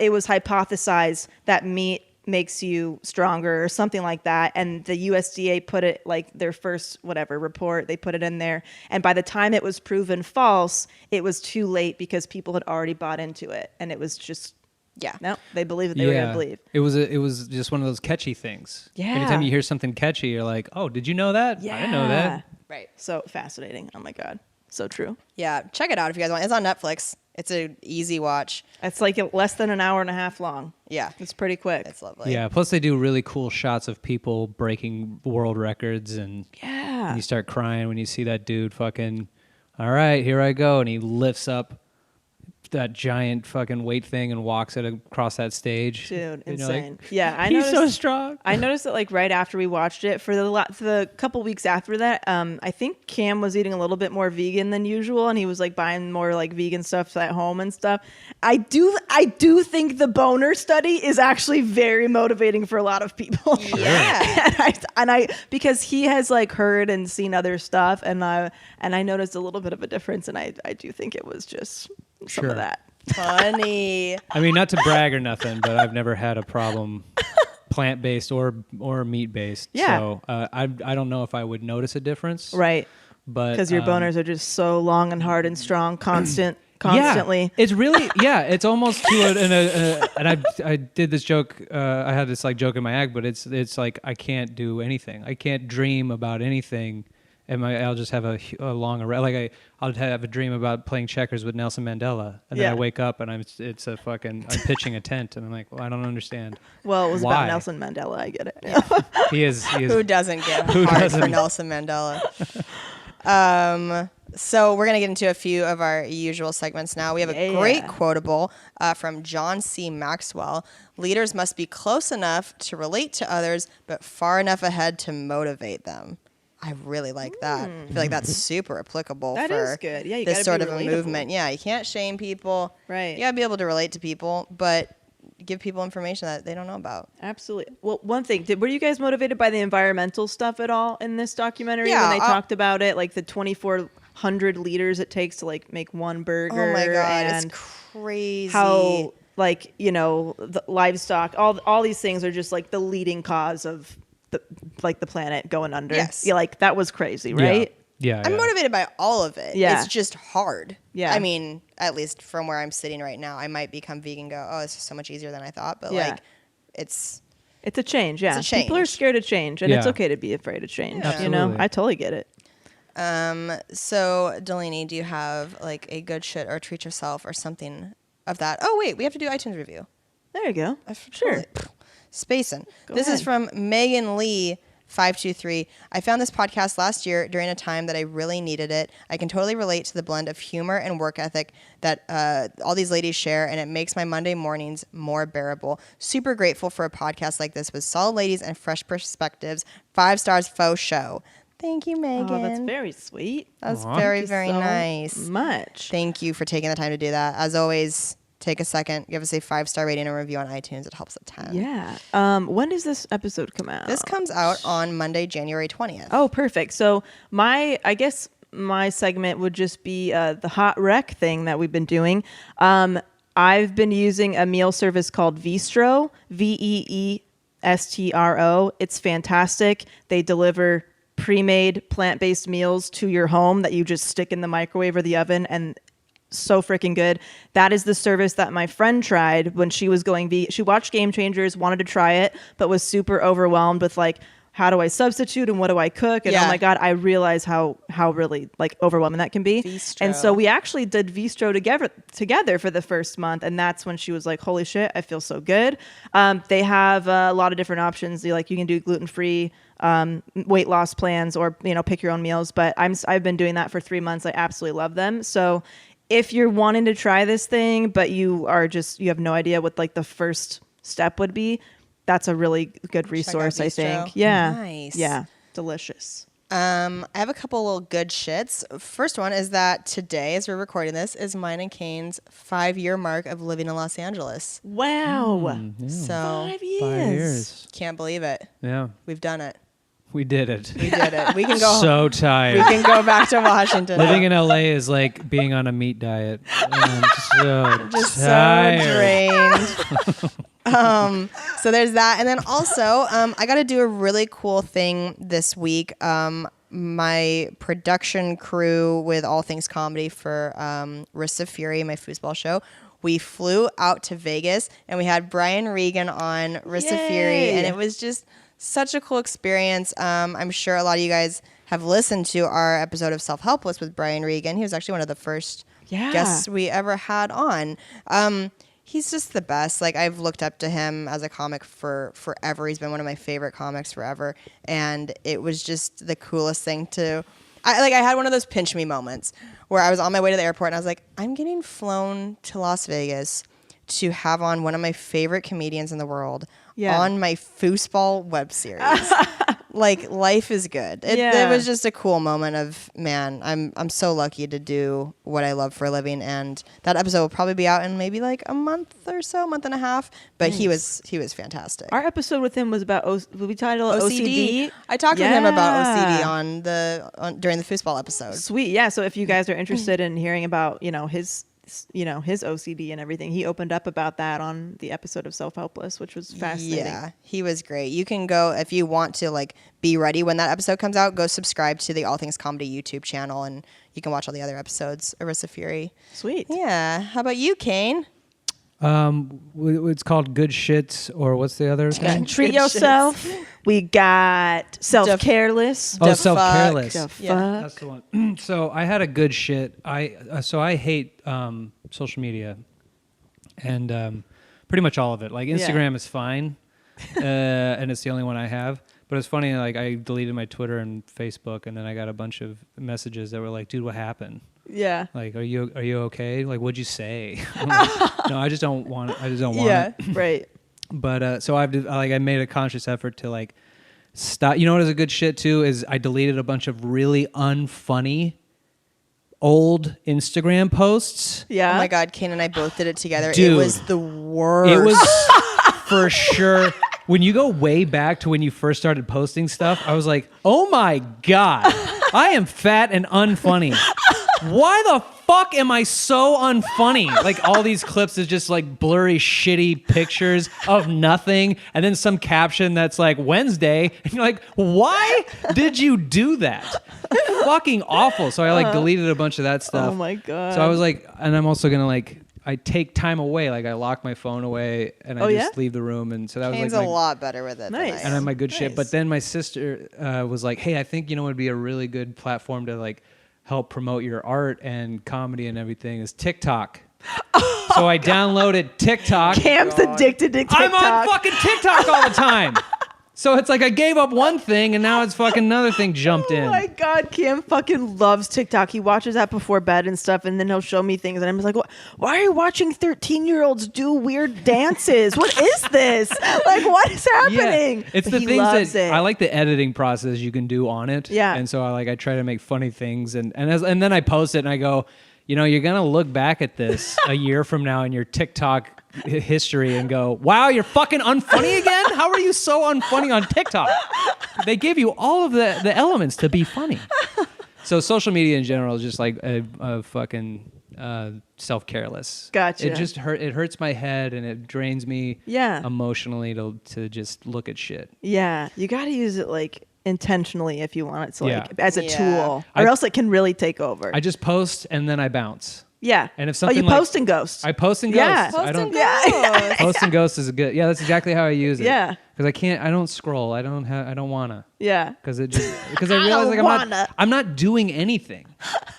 S2: it was hypothesized that meat makes you stronger or something like that. And the USDA put it like their first report, they put it in there. And by the time it was proven false, it was too late because people had already bought into it. And it was just...
S3: Yeah.
S2: No, they believe what they were going to believe.
S4: It was just one of those catchy things.
S2: Yeah.
S4: Anytime you hear something catchy, you're like, oh, did you know that?
S2: Yeah.
S4: I didn't know that.
S3: Right.
S2: So fascinating. Oh my God. So true.
S3: Yeah. Check it out if you guys want. It's on Netflix. It's an easy watch.
S2: It's like less than an hour and a half long.
S3: Yeah.
S2: It's pretty quick.
S3: It's lovely.
S4: Yeah. Plus, they do really cool shots of people breaking world records, and you start crying when you see that dude fucking, all right, here I go. And he lifts up that giant fucking weight thing and walks it across that stage.
S2: Dude,
S4: You know,
S2: insane.
S4: like,
S2: Yeah,
S4: he's so strong.
S2: I noticed that like right after we watched it, for the couple weeks after that, I think Cam was eating a little bit more vegan than usual, and he was like buying more like vegan stuff at home and stuff. I do think the boner study is actually very motivating for a lot of people.
S3: Yeah.
S2: and I because he has like heard and seen other stuff, and I noticed a little bit of a difference, and I do think it was just some of that.
S3: Funny.
S4: I mean, not to brag or nothing, but I've never had a problem plant-based or meat-based.
S2: Yeah.
S4: So I don't know if I would notice a difference.
S2: Right.
S4: But
S2: Because your boners are just so long and hard and strong, constantly.
S4: Yeah, it's really, it's almost to and I did this joke, I had this like joke in my act, but it's like, I can't do anything. I can't dream about anything. And I'll just have a long array. Like I'll have a dream about playing checkers with Nelson Mandela, and then I wake up and I'm pitching a tent, and I'm like, well, I don't understand.
S2: Well, it was
S4: Why?
S2: about Nelson Mandela. I get it.
S4: He is.
S3: Who doesn't get
S4: Who
S3: hard
S4: doesn't?
S3: for Nelson Mandela? So we're going to get into a few of our usual segments now. We have a great quotable from John C. Maxwell. Leaders must be close enough to relate to others, but far enough ahead to motivate them. I really like that. I feel like that's super applicable
S2: That
S3: for
S2: is good. Yeah, you
S3: this
S2: gotta
S3: sort
S2: be
S3: of a
S2: relatable.
S3: movement. Yeah, you can't shame people.
S2: Right.
S3: You got to be able to relate to people, but give people information that they don't know about.
S2: Absolutely. Well, one thing, were you guys motivated by the environmental stuff at all in this documentary
S3: Yeah,
S2: when they talked about it, like the 2,400 liters it takes to like make one burger?
S3: Oh my God,
S2: and
S3: it's crazy.
S2: how like the livestock, all these things are just like the leading cause of the planet going under.
S3: Yes.
S2: Yeah, like that was crazy, right?
S4: Yeah.
S3: I'm motivated by all of it.
S2: Yeah.
S3: It's just hard.
S2: Yeah.
S3: I mean, at least from where I'm sitting right now, I might become vegan and go, oh, this is so much easier than I thought. But
S2: Yeah.
S3: like, it's
S2: It's a change. Yeah,
S3: It's a
S2: people are
S3: change.
S2: scared of change, and it's
S4: Yeah.
S2: okay to be afraid of change.
S3: Yeah.
S2: You know,
S4: Absolutely.
S2: I totally get it.
S3: So Delaney, do you have like a good shit or treat yourself or something of that? Oh wait, we have to do iTunes review.
S2: There you go.
S3: Sure. Spacing. This is
S2: ahead.
S3: from Megan Lee 523. I found this podcast last year during a time that I really needed it. I can totally relate to the blend of humor and work ethic that all these ladies share, and it makes my Monday mornings more bearable. Super grateful for a podcast like this with solid ladies and fresh perspectives. 5 stars faux show. Thank you, Megan.
S2: Oh, that's very sweet.
S3: That's
S4: Aw.
S3: very,
S2: Thank you
S3: very
S2: so
S3: nice.
S2: Much.
S3: Thank you for taking the time to do that. As always, take a second, give us a 5-star rating and review on iTunes. It helps a ton.
S2: Yeah. When does this episode come out?
S3: This comes out on Monday, January 20th.
S2: Oh, perfect. So I guess my segment would just be the hot wreck thing that we've been doing. I've been using a meal service called Veestro, Veestro. It's fantastic. They deliver pre-made plant-based meals to your home that you just stick in the microwave or the oven, and so freaking good. That is the service that my friend tried when she was going vegan. She watched Game Changers, wanted to try it, but was super overwhelmed with like, how do I substitute and what do I cook? And
S3: Yeah.
S2: oh my God, I realize how really like overwhelming that can be.
S3: Veestro.
S2: And so we actually did Veestro together for the first month. And that's when she was like, holy shit, I feel so good. They have a lot of different options. You can do gluten-free weight loss plans, or, pick your own meals. But I've been doing that for 3 months. I absolutely love them. So if you're wanting to try this thing, but you have no idea what like the first step would be, that's a really good resource, I
S3: Veestro.
S2: think. Yeah.
S3: Nice.
S2: Yeah. Delicious.
S3: I have a couple little good shits. First one is that today, as we're recording this, is mine and Kane's 5-year mark of living in Los Angeles.
S2: Wow.
S3: So
S2: 5 years.
S4: 5 years.
S3: can't believe it.
S4: Yeah.
S3: We've done it.
S4: We did it.
S3: We did it. We can go.
S4: So
S3: We
S4: tired.
S3: can go back to Washington.
S4: Living in LA is like being on a meat diet. I'm so
S3: Just
S4: tired.
S3: so drained. So there's that, and then also I got to do a really cool thing this week. My production crew with All Things Comedy for Risks of Fury, my foosball show, we flew out to Vegas and we had Brian Regan on Risks of Fury,
S2: Yay.
S3: and it was just such a cool experience. I'm sure a lot of you guys have listened to our episode of Self-Helpless with Brian Regan. He was actually one of the first guests we ever had on. He's just the best. Like, I've looked up to him as a comic for forever. He's been one of my favorite comics forever. And it was just the coolest thing to... I had one of those pinch me moments where I was on my way to the airport and I was like, I'm getting flown to Las Vegas to have on one of my favorite comedians in the world on my foosball web series. Like, life is good. It was just a cool moment of, man, I'm so lucky to do what I love for a living. And that episode will probably be out in maybe like a month or so, month and a half. But he was fantastic.
S2: Our episode with him was about we titled OCD.
S3: I talked with him about OCD during the foosball episode.
S2: Sweet. Yeah. So if you guys are interested in hearing about, his OCD and everything, he opened up about that on the episode of Self-Helpless, which was fascinating.
S3: Yeah, he was great. You can go, if you want to like be ready when that episode comes out, go subscribe to the All Things Comedy YouTube channel and you can watch all the other episodes. Arissa Fury.
S2: Sweet.
S3: Yeah. How about you, Kane?
S4: It's called Good Shits, or what's the other thing?
S2: Treat yourself. We got Self-Careless.
S4: Oh, Self-Careless.
S3: Yeah.
S4: That's the one. So I had a good shit. I hate social media, and pretty much all of it. Like Instagram is fine, and it's the only one I have. But it's funny. Like I deleted my Twitter and Facebook, and then I got a bunch of messages that were like, "Dude, what happened?"
S2: Yeah.
S4: Like, are you okay? Like, what'd you say? I'm like, no, I just don't want it. I just don't want it.
S2: Yeah. Right.
S4: But so I made a conscious effort to like stop. You know what is a good shit too is I deleted a bunch of really unfunny old Instagram posts.
S2: Yeah.
S3: Oh my God, Kane and I both did it together.
S4: Dude,
S3: it was the worst.
S4: It was for sure. When you go way back to when you first started posting stuff, I was like, oh my God, I am fat and unfunny. Why the fuck am I so unfunny? Like all these clips is just like blurry, shitty pictures of nothing. And then some caption that's like Wednesday. And you're like, why did you do that? Fucking awful. So I like deleted a bunch of that stuff.
S2: Oh my God.
S4: So I was like, and I'm also going to like, I take time away. Like I lock my phone away and I just leave the room. And so that
S3: Kane's
S4: was like
S3: a lot better with it.
S2: Nice.
S3: Than I
S4: and
S3: am.
S4: I'm my good shit. But then my sister was like, hey, I think, it would be a really good platform to like help promote your art and comedy and everything is TikTok. So I downloaded TikTok.
S2: Cam's addicted to TikTok.
S4: I'm on fucking TikTok all the time. So it's like I gave up one thing and now it's fucking another thing jumped in.
S2: Oh my God, Cam fucking loves TikTok. He watches that before bed and stuff, and then he'll show me things, and I'm just like, why are you watching 13-year-olds do weird dances? What is this? Like, what is happening?
S4: Yeah. It's
S2: But
S4: the
S2: he
S4: things
S2: loves
S4: that
S2: it.
S4: I like the editing process you can do on it.
S2: Yeah.
S4: And so I try to make funny things and then I post it and I go, you're gonna look back at this a year from now in your TikTok history and go, wow, you're fucking unfunny again? How are you so unfunny on TikTok? They give you all of the elements to be funny. So social media in general is just like a fucking self-careless.
S2: Gotcha.
S4: It just hurts my head and it drains me emotionally to just look at shit.
S2: Yeah, you got to use it like intentionally if you want it to like as a
S3: Yeah.
S2: tool, or else it can really take over.
S4: I just post and then I bounce.
S2: Yeah.
S4: And if something
S2: you
S4: like-
S2: post and ghost.
S4: I post and
S2: Yeah.
S4: ghost. I don't.
S2: Yeah.
S4: Post and ghost is a good. Yeah, that's exactly how I use it.
S2: Yeah.
S4: Because I don't scroll. I don't wanna.
S2: Yeah.
S4: Because I realize like I'm not doing anything.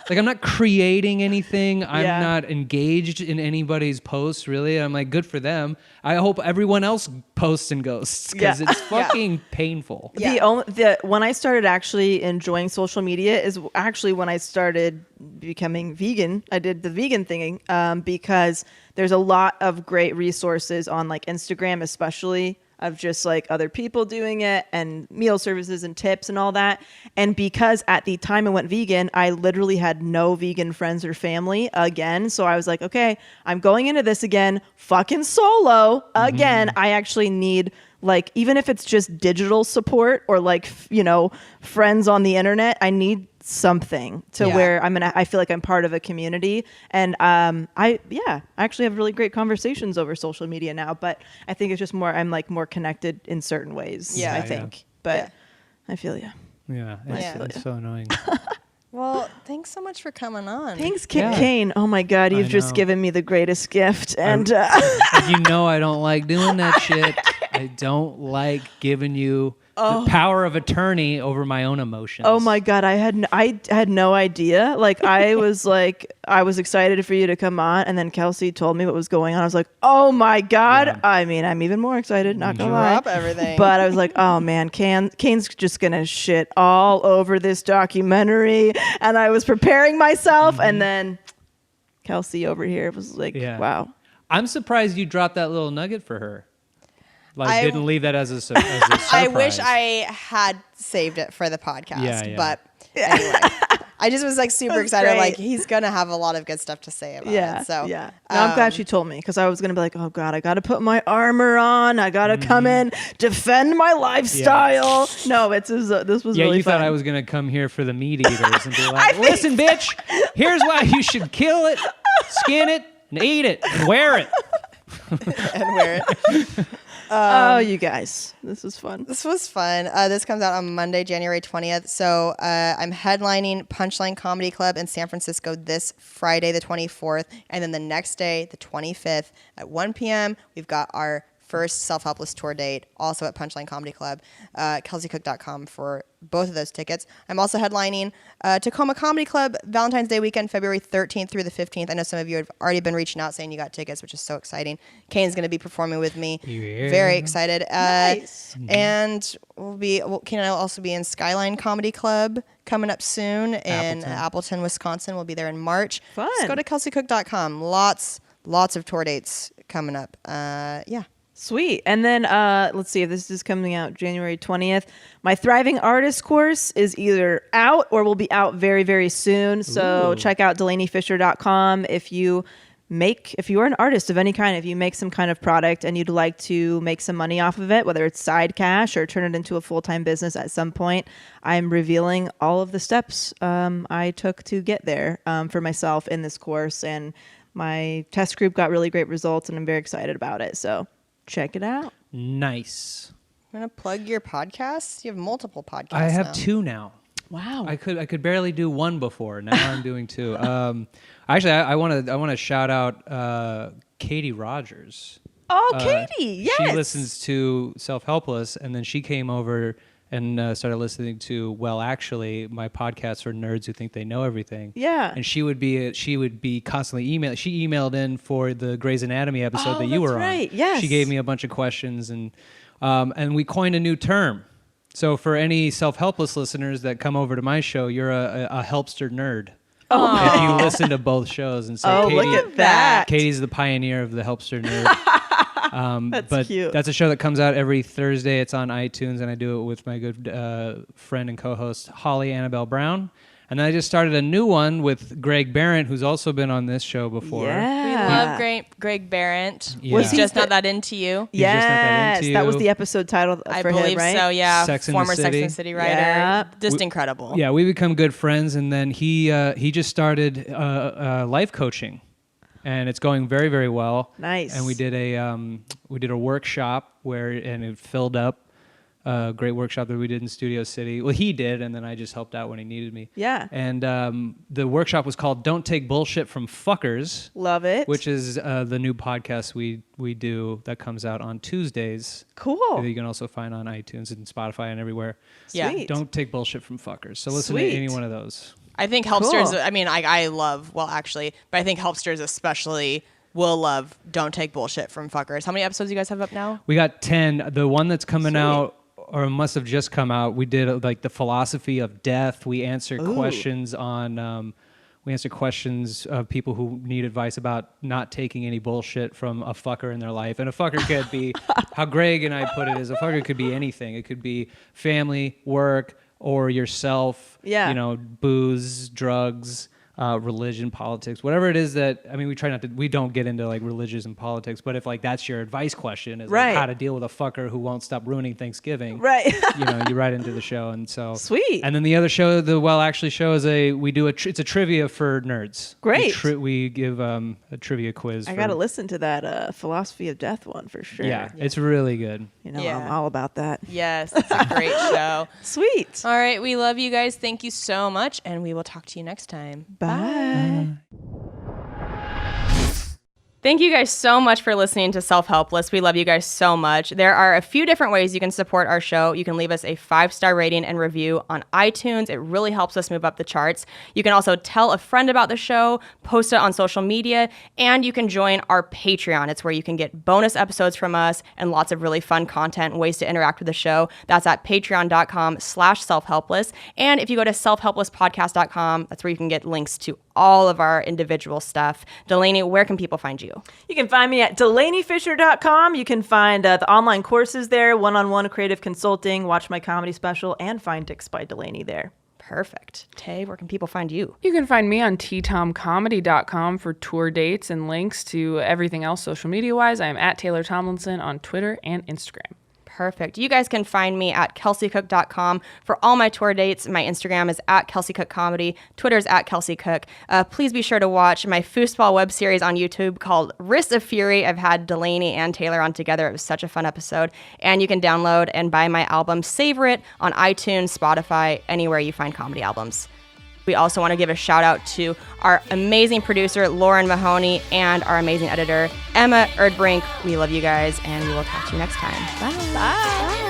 S4: Like I'm not creating anything. I'm not engaged in anybody's posts really. I'm like, good for them. I hope everyone else posts and ghosts because it's fucking painful.
S2: The when I started actually enjoying social media is actually when I started becoming vegan. I did the vegan thing because there's a lot of great resources on like Instagram, especially of just like other people doing it and meal services and tips and all that. And because at the time I went vegan, I literally had no vegan friends or family again. So I was like, okay, I'm going into this again, fucking solo again. I actually need like, even if it's just digital support or like, friends on the internet, I need something to where I feel like I'm part of a community. And I actually have really great conversations over social media now, but I think it's just I'm like more connected in certain ways. I think, but I feel you.
S4: Yeah, it's so annoying.
S3: Well, thanks so much for coming on.
S2: Thanks, Kane. Oh my God, you've just given me the greatest gift. And
S4: I don't like doing that shit. I don't like giving you the power of attorney over my own emotions.
S2: Oh my God, I had no idea. Like I was excited for you to come on, and then Kelsey told me what was going on. I was like, oh my God.
S4: Yeah.
S2: I mean, I'm even more excited, not gonna lie.
S3: Drop everything.
S2: But I was like, oh man, Kane's just gonna shit all over this documentary. And I was preparing myself, and then Kelsey over here was like, wow.
S4: I'm surprised you dropped that little nugget for her. Like, didn't leave that as a surprise.
S3: I wish I had saved it for the podcast.
S4: Yeah.
S3: But anyway, I just was like super excited.
S2: great.
S3: Like he's gonna have a lot of good stuff to say about it. So
S2: No, I'm glad she told me, because I was gonna be like, oh God, I gotta put my armor on. I gotta come in, defend my lifestyle. No, this was really
S4: you
S2: fun.
S4: thought I was gonna come here for the meat eaters and be like, listen, bitch, here's why you should kill it, skin it, and eat it, and wear it.
S3: and wear it.
S2: Oh, you guys, this was fun.
S3: This was fun. This comes out on Monday, January 20th. So I'm headlining Punchline Comedy Club in San Francisco this Friday, the 24th. And then the next day, the 25th at 1 p.m., we've got our first Self-Helpless tour date, also at Punchline Comedy Club. KelseyCook.com for both of those tickets. I'm also headlining Tacoma Comedy Club Valentine's Day weekend, February 13th through the 15th. I know some of you have already been reaching out saying you got tickets, which is so exciting. Kane's going to be performing with me.
S4: Yeah.
S3: Very excited.
S2: Nice.
S3: And Kane and I will also be in Skyline Comedy Club coming up soon in Appleton, Wisconsin. We'll be there in March.
S2: Fun.
S3: Just go to KelseyCook.com. Lots of tour dates coming up. Yeah.
S2: Sweet. And then let's see if this is coming out January 20th. My Thriving Artist course is either out or will be out very, very soon. So check out DelaneyFisher.com if you are an artist of any kind, if you make some kind of product and you'd like to make some money off of it, whether it's side cash or turn it into a full-time business at some point, I'm revealing all of the steps I took to get there for myself in this course. And my test group got really great results, and I'm very excited about it. So check it out.
S4: Nice.
S3: I'm going to plug your podcast. You have multiple podcasts
S4: I have
S3: now.
S4: 2 now.
S2: Wow.
S4: I could barely do 1 before. Now I'm doing 2. Actually, I want to shout out Katie Rogers.
S2: Oh, Katie, yes.
S4: She listens to Self-Helpless, and then she came over and started listening to Actually, my podcast for nerds who think they know everything.
S2: Yeah.
S4: And she would be constantly emailing. She emailed in for the Grey's Anatomy episode that you were on.
S2: Right. Yes.
S4: She gave me a bunch of questions, and we coined a new term. So for any Self-Helpless listeners that come over to my show, you're a helpster nerd. Oh. If you listen to both shows, and so Katie,
S2: look at that.
S4: Katie's the pioneer of the helpster nerd.
S2: That's cute.
S4: That's a show that comes out every Thursday. It's on iTunes, and I do it with my good friend and co-host Holly Annabelle Brown. And then I just started a new one with Greg Barrett, who's also been on this show before.
S2: Yeah.
S3: We love Greg Barrett.
S4: Yeah. Was
S3: He's
S4: he
S3: just not that into you.
S4: He's just not that
S2: Yes,
S4: into
S2: that
S4: you.
S2: was the episode title for
S3: I
S2: him,
S3: believe
S2: right?
S3: so, yeah.
S4: Sex and the
S3: Former Sex
S4: City.
S3: and the City writer.
S2: Yeah.
S3: Just incredible.
S4: Yeah, we become good friends, and then he just started life coaching, and it's going very, very well.
S2: Nice.
S4: And we did a workshop and it filled up. Great workshop that we did in Studio City. Well, he did, and then I just helped out when he needed me.
S2: Yeah.
S4: And the workshop was called "Don't Take Bullshit from Fuckers."
S2: Love it.
S4: Which is the new podcast we do that comes out on Tuesdays.
S2: Cool.
S4: That you can also find on iTunes and Spotify and everywhere.
S3: Yeah.
S2: Sweet.
S4: Don't take bullshit from fuckers. So listen
S2: Sweet.
S4: to any one of those.
S3: I think helpsters,
S2: Cool.
S3: I mean, I love, Actually, but I think helpsters especially will love Don't Take Bullshit from Fuckers. How many episodes do you guys have up now?
S4: We got 10. The one that's coming
S2: Sweet.
S4: out, or must have just come out, we did like the philosophy of death. We answered questions on... we answer questions of people who need advice about not taking any bullshit from a fucker in their life. And a fucker could be, how Greg and I put it is, a fucker could be anything. It could be family, work, or yourself,
S2: Yeah.
S4: Booze, drugs, religion, politics, whatever it is that, I mean, we don't get into like religious and politics, but if like that's your advice question is
S2: Right.
S4: like how to deal with a fucker who won't stop ruining Thanksgiving.
S2: Right.
S4: You write into the show, and so
S2: Sweet.
S4: And then the other show, the Actually show, is it's a trivia for nerds.
S2: Great.
S4: We give a trivia quiz.
S2: I got to listen to that philosophy of death one for sure.
S4: Yeah, it's really good.
S3: Yeah.
S2: I'm all about that.
S3: Yes, it's a great show.
S2: Sweet.
S3: All right, we love you guys. Thank you so much, and we will talk to you next time.
S2: Bye.
S3: Thank you guys so much for listening to Self-Helpless. We love you guys so much. There are a few different ways you can support our show. You can leave us a 5-star rating and review on iTunes. It really helps us move up the charts. You can also tell a friend about the show, post it on social media, and you can join our Patreon. It's where you can get bonus episodes from us and lots of really fun content and ways to interact with the show. That's at patreon.com/selfhelpless. And if you go to selfhelplesspodcast.com, that's where you can get links to all of our individual stuff. Delaney, where can people find you?
S2: You can find me at DelaneyFisher.com. You can find the online courses there, one-on-one creative consulting, watch my comedy special, and find Dicks by Delaney there.
S3: Perfect. Tay, where can people find you?
S5: You can find me on ttomcomedy.com for tour dates and links to everything else social media-wise. I am at Taylor Tomlinson on Twitter and Instagram.
S3: Perfect. You guys can find me at kelseycook.com for all my tour dates. My Instagram is at kelseycookcomedy. Twitter is at kelseycook. Please be sure to watch my foosball web series on YouTube called Wrists of Fury. I've had Delaney and Taylor on together. It was such a fun episode. And you can download and buy my album Savor It on iTunes, Spotify, anywhere you find comedy albums. We also want to give a shout out to our amazing producer, Lauren Mahoney, and our amazing editor, Emma Erdbrink. We love you guys, and we will talk to you next time. Bye.
S2: Bye.